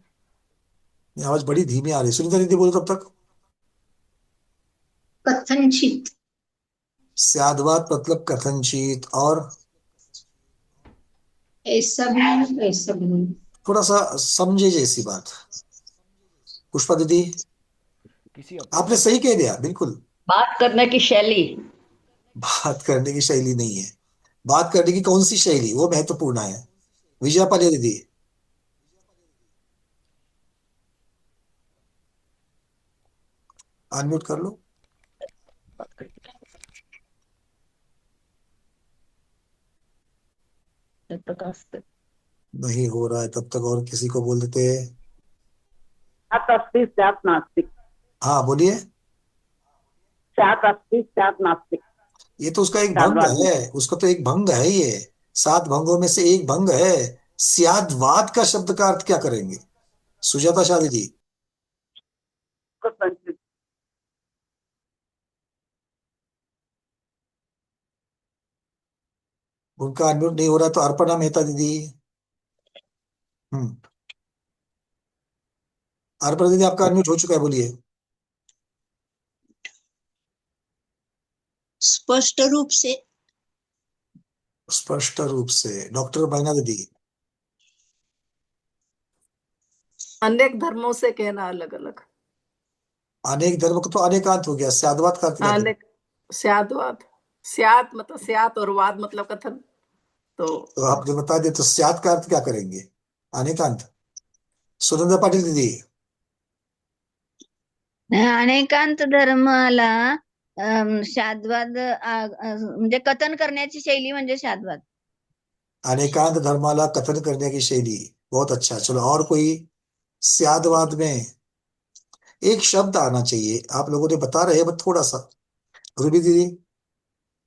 आवाज बड़ी धीमी आ रही है। सुनीता दीदी बोलो तब तक। कथनचित। स्याद्वाद मतलब कथनचित, और ऐसा भी ऐसा भी नहीं। थोड़ा सा समझे जैसी बात। पुष्पा दीदी, किसी आपने अपेक्षा सही कह दिया, बिल्कुल। बात करने की शैली। बात करने की शैली नहीं है, बात करने की कौन सी शैली, वो महत्वपूर्ण है। विजया पाले दीदी, अनम्यूट कर लो। नहीं हो रहा है तब तक और किसी को बोल देते हैं। हाँ बोलिए। स्यात् अस्ति स्यात् नास्ति ये तो उसका एक भंग स्याद्वाद में। है, उसका तो एक भंग है ये, 7 भंगों में से एक भंग है। स्याद्वाद का शब्द का अर्थ क्या करेंगे सुजाता शादी जी? को संस्कृत उनका अनम्यूट नहीं हो रहा, तो अर्पणा मेहता दीदी। हम्म, अर्पणा दीदी आपका अनम्यूट हो चुका है, बोलिए। स्पष्ट रूप से। स्पष्ट रूप से, डॉक्टर मैना दीदी। अनेक धर्मों से कहना अलग अलग। अनेक धर्म को तो अनेकांत हो गया, स्याद्वाद का अर्थ क्या करें? अनेक स्याद्वाद, स्यात मतलब स्यात और वाद मतलब कथन। तो आपने बता दिया, तो स्याद का अर्थ क्या करेंगे? अनेकांत। सुनंदा पाटिल दीदी। अनेकांत धर्माला शाद्वाद म्हणजे कथन करण्याची शैली म्हणजे शाद्वाद. अनेकांत धर्माला कथन करने की शैली, बहुत अच्छा। चलो और कोई? स्यादवाद में एक शब्द आना चाहिए, आप लोगों ने बता रहे हैं बस थोड़ा सा। रूबी दीदी।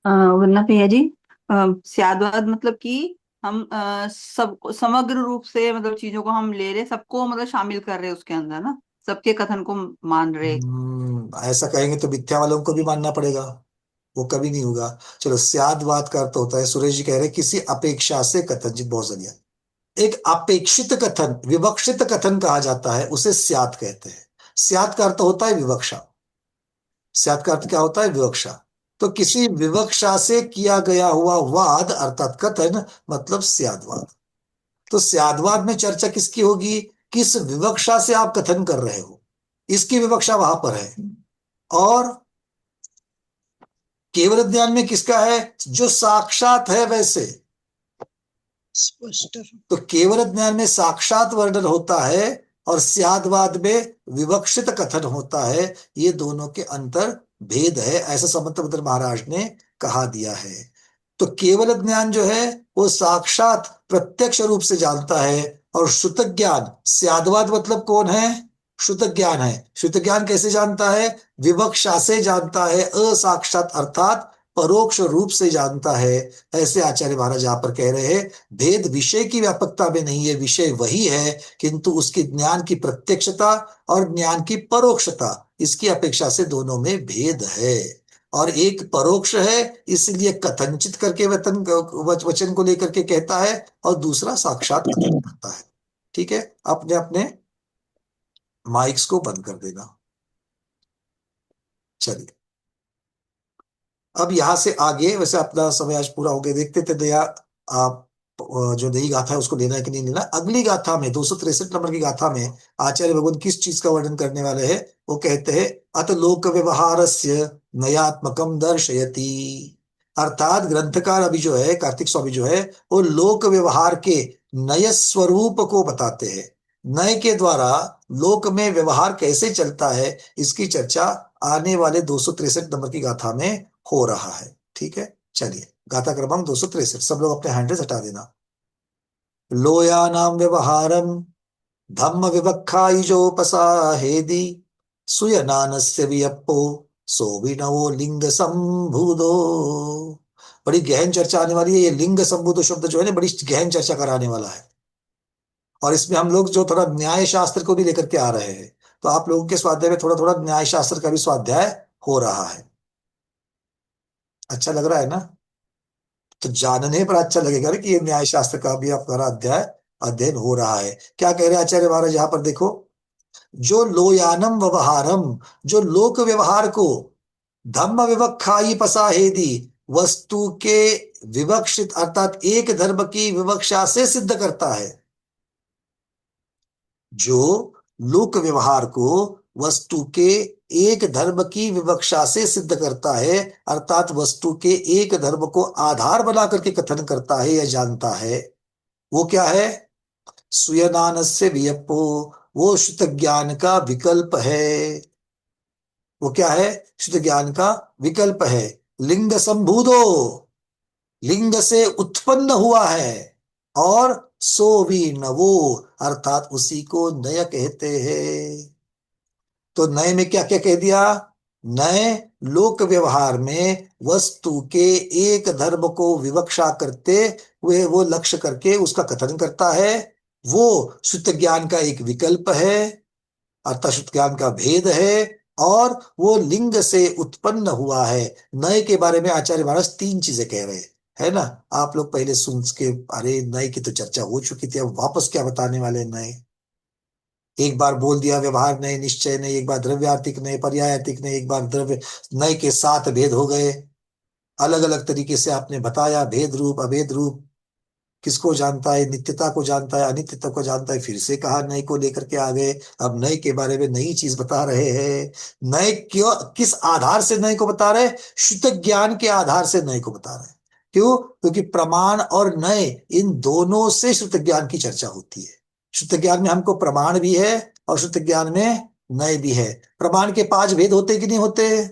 वरना भैया जी, स्यादवाद मतलब कि हम सब समग्र रूप से मतलब चीजों को हम ले रहे, सबको मतलब शामिल कर रहे उसके अंदर ना, सबके कथन को मान रहे। ऐसा कहेंगे तो मिथ्या वालों को भी मानना पड़ेगा, वो कभी नहीं होगा। चलो, स्यादवाद का अर्थ होता है, सुरेश जी कह रहे हैं किसी अपेक्षा से कथन। जी बहुत बढ़िया। एक अपेक्षित कथन, विवक्षित कथन कहा जाता है, उसे स्याद कहते हैं। स्याद का अर्थ होता है विवक्षा। स्याद का अर्थ क्या होता है? विवक्षा। तो किसी विवक्षा से किया गया हुआ वाद अर्थात कथन, मतलब स्यादवाद। तो स्यादवाद में चर्चा किसकी होगी? किस विवक्षा से आप कथन कर रहे हो, इसकी विवक्षा वहां पर है। और केवल ज्ञान में किसका है? जो साक्षात है वैसे। स्पष्ट। तो केवल ज्ञान में साक्षात वर्णन होता है और स्यादवाद में विवक्षित कथन होता है। ये दोनों के अंतर भेद है, ऐसा समंतभद्र महाराज ने कहा दिया है। तो केवल ज्ञान जो है वो साक्षात प्रत्यक्ष रूप से जानता है, और श्रुत ज्ञान, स्यादवाद मतलब कौन है? श्रुत ज्ञान है। श्रुत ज्ञान कैसे जानता है? विवक्षा से जानता है, असाक्षात अर्थात परोक्ष रूप से जानता है। ऐसे आचार्य महाराज यहाँ पर कह रहे हैं भेद विषय की व्यापकता में नहीं है, विषय वही है, किंतु उसकी ज्ञान की प्रत्यक्षता और ज्ञान की परोक्षता, इसकी अपेक्षा से दोनों में भेद है। और एक परोक्ष है, इसलिए कथनचित करके वचन को लेकर के कहता है, और दूसरा साक्षात कथन करता है। ठीक है, अपने अपने माइक्स को बंद कर देना। चलिए, अब यहां से आगे, वैसे अपना समय आज पूरा हो गया, देखते थे दया आप जो नई गाथा है उसको लेना है कि नहीं लेना। अगली गाथा में 263 नंबर की गाथा में आचार्य भगवान किस चीज का वर्णन करने वाले हैं? वो कहते हैं अत लोक व्यवहारस्य नयात्मकम दर्शयति। अर्थात ग्रंथकार अभी जो है, कार्तिक स्वामी जो है, वो लोक व्यवहार के नय स्वरूप को बताते हैं। नय के द्वारा लोक में व्यवहार कैसे चलता है, इसकी चर्चा आने वाले 263 नंबर की गाथा में हो रहा है। ठीक है, चलिए गाथा क्रमांक 263। सब लोग अपने हैंडल्स हटा देना। लोयानाम व्यवहारम धम्म विवक्षाइजोपसाहेदि सुयनानस्य वियप्पो सोविनवो लिंग संभूदो। बड़ी गहन चर्चा आने वाली है। ये लिंग संभूदो शब्द जो है ना, बड़ी गहन चर्चा कराने वाला है। और इसमें हम लोग जो थोड़ा न्याय शास्त्र को भी लेकर के आ रहे हैं, तो आप लोगों के स्वाध्याय में थोड़ा थोड़ा न्याय शास्त्र का भी स्वाध्याय हो रहा है। अच्छा लग रहा है ना? तो जानने पर अच्छा लगेगा ना कि ये न्याय शास्त्र का भी हमारा अध्ययन हो रहा है। क्या कह रहे हैं आचार्य महाराज यहाँ पर? देखो, जो लोयानम व्यवहारम, जो लोक व्यवहार को धम्म विवक्षाई पसाहेदी, वस्तु के विवक्षित अर्थात एक धर्म की विवक्षा से सिद्ध करता है। जो लोक व्यवहार को वस्तु के एक धर्म की विवक्षा से सिद्ध करता है, अर्थात वस्तु के एक धर्म को आधार बना करके कथन करता है या जानता है, वो क्या है? सुयनानस्य वियप्पो, वो शुद्ध ज्ञान का विकल्प है। वो क्या है? शुद्ध ज्ञान का विकल्प है। लिंग संभूदो, लिंग से उत्पन्न हुआ है। और सो भी नवो, अर्थात उसी को नय कहते हैं। तो नय में क्या क्या कह दिया? नए लोक व्यवहार में वस्तु के एक धर्म को विवक्षा करते हुए वो लक्ष्य करके उसका कथन करता है। वो शुद्ध ज्ञान का एक विकल्प है, अर्थात शुद्ध ज्ञान का भेद है, और वो लिंग से उत्पन्न हुआ है। नए के बारे में आचार्य महाराज तीन चीजें कह रहे हैं, है ना। आप लोग पहले सुन के, अरे नए की तो चर्चा हो चुकी थी, अब वापस क्या बताने वाले हैं नए। एक बार बोल दिया व्यवहार नए, निश्चय नए, एक बार द्रव्यार्थिक नए, पर्यायार्थिक नए, एक बार द्रव्य नए के सात भेद हो गए। अलग अलग तरीके से आपने बताया, भेद रूप अभेद रूप, किसको जानता है, नित्यता को जानता है, अनित्यता को जानता है। फिर से कहा नए को लेकर के आ गए, अब नए के बारे में नई चीज बता रहे हैं। नए क्यों, किस आधार से नए को बता रहे हैं? शुद्ध ज्ञान के आधार से नए को बता रहे हैं। क्यों? क्योंकि प्रमाण और नए, इन दोनों से शुद्ध ज्ञान की चर्चा होती है। शुद्ध ज्ञान में हमको प्रमाण भी है और शुद्ध ज्ञान में नए भी है। प्रमाण के पांच भेद होते कि नहीं होते?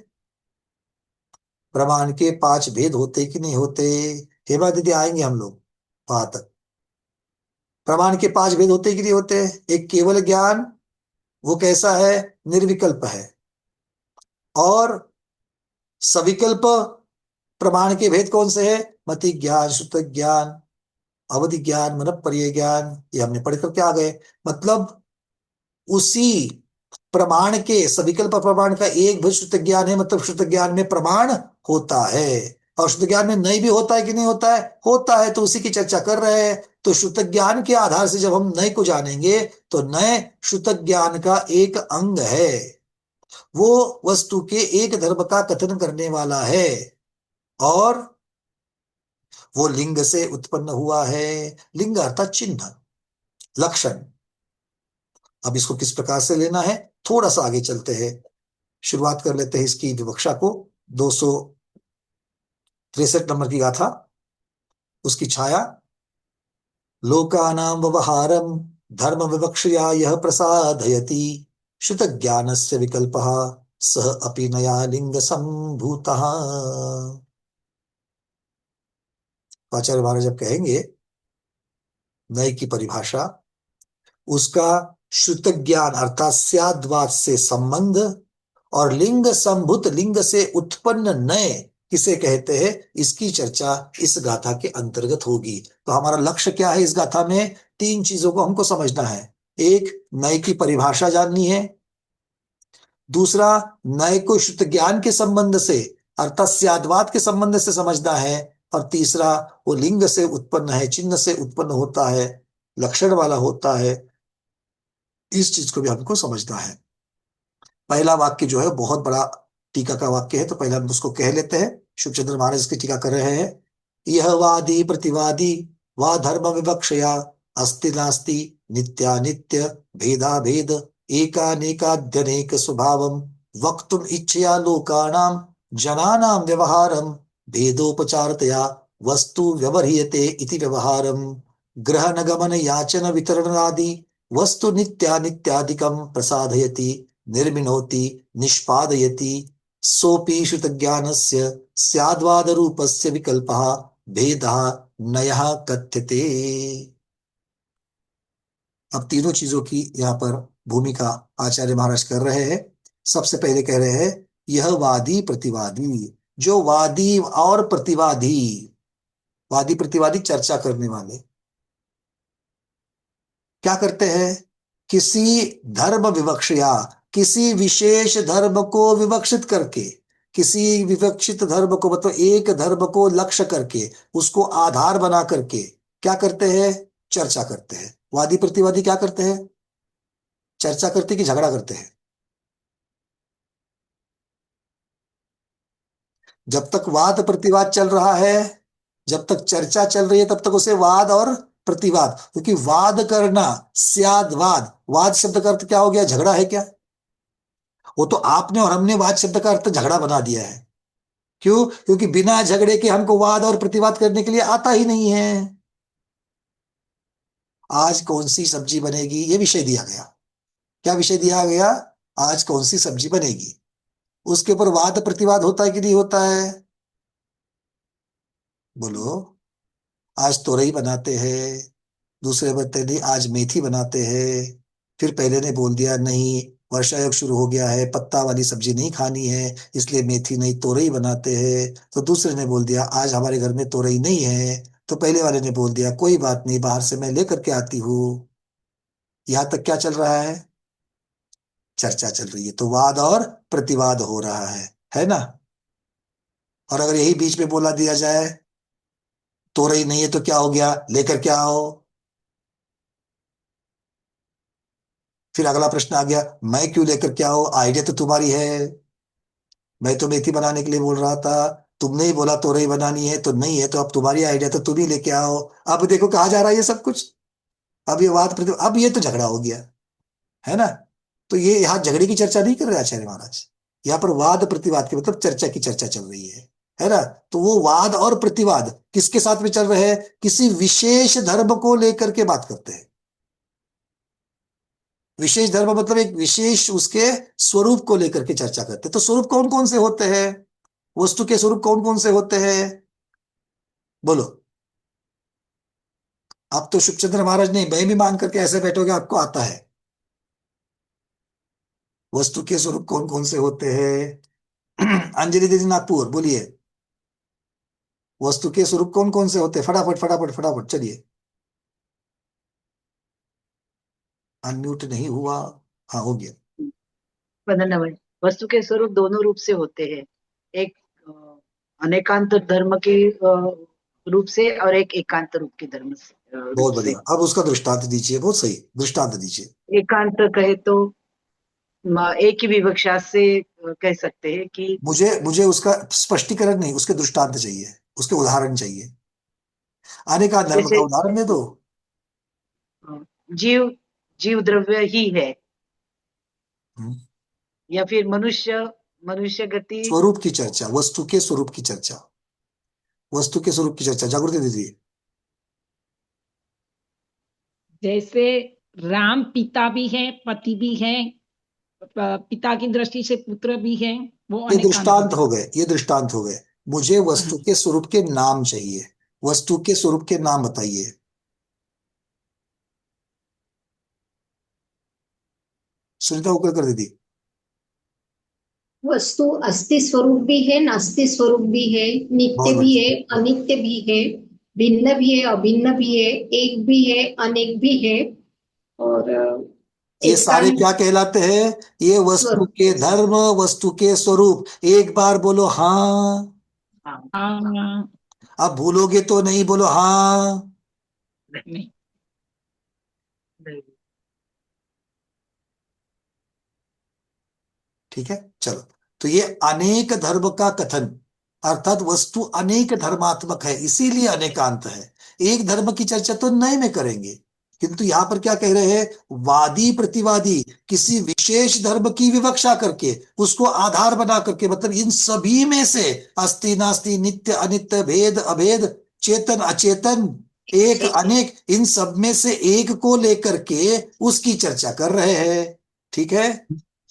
प्रमाण के पांच भेद होते कि नहीं होते? हेमा दीदी आएंगे हम लोग वहां तक। प्रमाण के पांच भेद होते कि नहीं होते? एक केवल ज्ञान, वो कैसा है? निर्विकल्प है। और सविकल्प प्रमाण के भेद कौन से हैं? मति ज्ञान, शुद्ध ज्ञान, अवधि ज्ञान, मनःपर्यय ज्ञान, ये हमने पढ़ करके आ गए। मतलब उसी प्रमाण के, सविकल्प प्रमाण का एक भेद शुद्ध ज्ञान है, मतलब शुद्ध ज्ञान में प्रमाण होता है। और शुद्ध ज्ञान में नए भी होता है कि नहीं होता है? होता है, तो उसी की चर्चा कर रहे हैं। तो शुद्ध ज्ञान के आधार से जब हम नए को जानेंगे तो नए शुद्ध ज्ञान का एक अंग है। वो वस्तु के एक धर्म का कथन करने वाला है, और वो लिंग से उत्पन्न हुआ है। लिंग अर्थात चिन्ह, लक्षण। अब इसको किस प्रकार से लेना है, थोड़ा सा आगे चलते हैं, शुरुआत कर लेते हैं इसकी विवक्षा को। 263 नंबर की गाथा, उसकी छाया। लोकानां व्यवहारं धर्म विवक्षया यह प्रसादयति, शुद्ध ज्ञानस्य विकल्पः सह अपि नया लिंग संभूतः। आचार्य महाराज जब कहेंगे नए की परिभाषा, उसका शुद्ध ज्ञान अर्थात स्याद्वाद से संबंध, और लिंग संभूत, लिंग से उत्पन्न नए किसे कहते हैं, इसकी चर्चा इस गाथा के अंतर्गत होगी। तो हमारा लक्ष्य क्या है इस गाथा में? तीन चीजों को हमको समझना है। एक, नए की परिभाषा जाननी है। दूसरा, नए को शुद्ध ज्ञान के संबंध से अर्थात स्याद्वाद के संबंध से समझना है। और तीसरा, वो लिंग से उत्पन्न है, चिन्ह से उत्पन्न होता है, लक्षण वाला होता है, इस चीज को भी हमको समझना है। पहला वाक्य जो है बहुत बड़ा टीका का वाक्य है, तो पहले हम उसको कह लेते हैं। शिवचंद्र महाराज इसकी टीका कर रहे हैं। यह वादी प्रतिवादी वा धर्म विवक्षया अस्ति नास्ति नित्यानित्य भेदा भेद एकानेकाद्यनेक स्वभावम वक्तुम इच्छया लोकानां जनानां व्यवहारम भेदोपचारतया वस्तु व्यवह्रियते इति व्यवहारम ग्रहण गमन याचन वितरणादि वस्तु नित्यानित्यादिकं प्रसादयति निर्मिनोति निष्पादयति सोपि शुद्धज्ञानस्य स्याद्वाद रूपस्य विकल्पः भेदः नयः कथ्यते। अब तीनों चीजों की यहाँ पर भूमिका आचार्य महाराज कर रहे हैं। सबसे पहले कह रहे हैं यह वादी प्रतिवादी, जो वादी और प्रतिवादी, वादी प्रतिवादी चर्चा करने वाले क्या करते हैं? किसी धर्म विवक्षया, किसी विशेष धर्म को विवक्षित करके, किसी विवक्षित धर्म को मतलब एक धर्म को लक्ष्य करके, उसको आधार बना करके क्या करते हैं? चर्चा करते हैं। वादी प्रतिवादी क्या करते हैं? चर्चा करते कि झगड़ा करते हैं? जब तक वाद प्रतिवाद चल रहा है, जब तक चर्चा चल रही है, तब तक उसे वाद और प्रतिवाद, क्योंकि वाद करना, स्याद्वाद, वाद शब्द का अर्थ क्या हो गया? झगड़ा है क्या? वो तो आपने और हमने वाद शब्द का अर्थ झगड़ा बना दिया है। क्यों? क्योंकि बिना झगड़े के हमको वाद और प्रतिवाद करने के लिए आता ही नहीं है। आज कौन सी सब्जी बनेगी, ये विषय दिया गया। क्या विषय दिया गया? आज कौन सी सब्जी बनेगी। उसके ऊपर वाद प्रतिवाद होता है कि नहीं होता है? बोलो। आज तोरई बनाते हैं, दूसरे बताते नहीं आज मेथी बनाते हैं, फिर पहले ने बोल दिया नहीं वर्षा योग शुरू हो गया है, पत्ता वाली सब्जी नहीं खानी है, इसलिए मेथी नहीं तोरई बनाते हैं। तो दूसरे ने बोल दिया आज हमारे घर में तोरई नहीं है, तो पहले वाले ने बोल दिया कोई बात नहीं, बाहर से मैं लेकर के आती हूँ। यहां तक क्या चल रहा है? चर्चा चल रही है, तो वाद और प्रतिवाद हो रहा है ना। और अगर यही बीच में बोला दिया जाए तोरई नहीं है तो क्या हो गया, लेकर क्या आओ। फिर अगला प्रश्न आ गया मैं क्यों लेकर क्या आओ, आइडिया तो तुम्हारी है, मैं तो मेथी बनाने के लिए बोल रहा था, तुमने ही बोला तोरई बनानी है तो नहीं है, तो अब तुम्हारी आइडिया तो तुम ही लेके आओ। अब देखो कहा जा रहा है ये सब कुछ। अब ये वाद प्रति, अब ये तो झगड़ा हो गया, है ना। तो ये यहाँ झगड़े की चर्चा नहीं कर रहे आचार्य महाराज, यहाँ पर वाद प्रतिवाद की मतलब चर्चा की चर्चा चल रही है ना। तो वो वाद और प्रतिवाद किसके साथ में चल रहे हैं? किसी विशेष धर्म को लेकर के बात करते हैं। विशेष धर्म मतलब एक विशेष उसके स्वरूप को लेकर के चर्चा करते हैं। तो स्वरूप कौन कौन से होते हैं, वस्तु के स्वरूप कौन कौन से होते हैं, बोलो। आप तो शुभचंद्र महाराज नहीं, मैं भी मान करके ऐसे बैठोगे, आपको आता है। वस्तु के स्वरूप कौन कौन से होते हैं? अंजलि दीदी नागपुर बोलिए, वस्तु के स्वरूप कौन कौन से होते हैं? फटाफट फटाफट फटाफट चलिए। अनम्यूट नहीं हुआ, हाँ हो गया। वंदना, वस्तु के स्वरूप दोनों रूप से होते हैं, एक अनेकांत धर्म के रूप से और एक एकांत रूप के धर्म से। बहुत बढ़िया, अब उसका दृष्टांत दीजिए, बहुत सही दृष्टांत दीजिए। एकांत कहे तो एक ही विवक्षा से कह सकते हैं कि मुझे उसका स्पष्टीकरण नहीं, उसके दृष्टांत चाहिए, उसके उदाहरण चाहिए। अनेकांत धर्म का उदाहरण दे दो। जीव द्रव्य ही है, या फिर मनुष्य गति। स्वरूप की चर्चा, वस्तु के स्वरूप की चर्चा, वस्तु के स्वरूप की चर्चा। जागृति दीदी, जैसे राम पिता भी है, पति भी है, पिता की दृष्टि से पुत्र भी है, वो ये दृष्टांत हो गए, ये दृष्टांत हो गए। मुझे वस्तु के स्वरूप के नाम चाहिए, वस्तु के स्वरूप के नाम बताइए। सुनीता उकलकर दीदी। वस्तु अस्थि स्वरूप भी है, नास्ति स्वरूप भी है, नित्य भी है, अनित्य भी है, भिन्न भी है, अभिन्न भी है, एक भी है, अनेक भी है। और ये सारे क्या कहलाते हैं? ये वस्तु के धर्म, वस्तु के स्वरूप। एक बार बोलो हाँ, अब भूलोगे तो नहीं, बोलो हाँ। नहीं। ठीक है, चलो। तो ये अनेक धर्म का कथन, अर्थात वस्तु अनेक धर्मात्मक है, इसीलिए अनेकांत है। एक धर्म की चर्चा तो नए में करेंगे, किंतु यहां पर क्या कह रहे हैं? वादी प्रतिवादी किसी विशेष धर्म की विवक्षा करके उसको आधार बना करके, मतलब इन सभी में से अस्ति नास्ति, नित्य अनित्य, भेद अभेद, चेतन अचेतन, एक अनेक, इन सब में से एक को लेकर के उसकी चर्चा कर रहे हैं। ठीक है,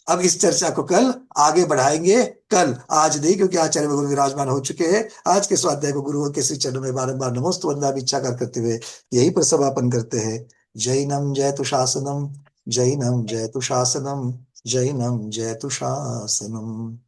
अब इस चर्चा को कल आगे बढ़ाएंगे, कल, आज नहीं, क्योंकि आचार्य गुरु विराजमान हो चुके हैं। आज के स्वाध्याय को गुरुओं के श्री चरणों में बारंबार नमोस्तु वंदना इच्छा करते हुए यही पर समापन करते हैं। जैनम जयतु शासनम, जैनम जयतु शासनम, जैनम जयतु शासनम।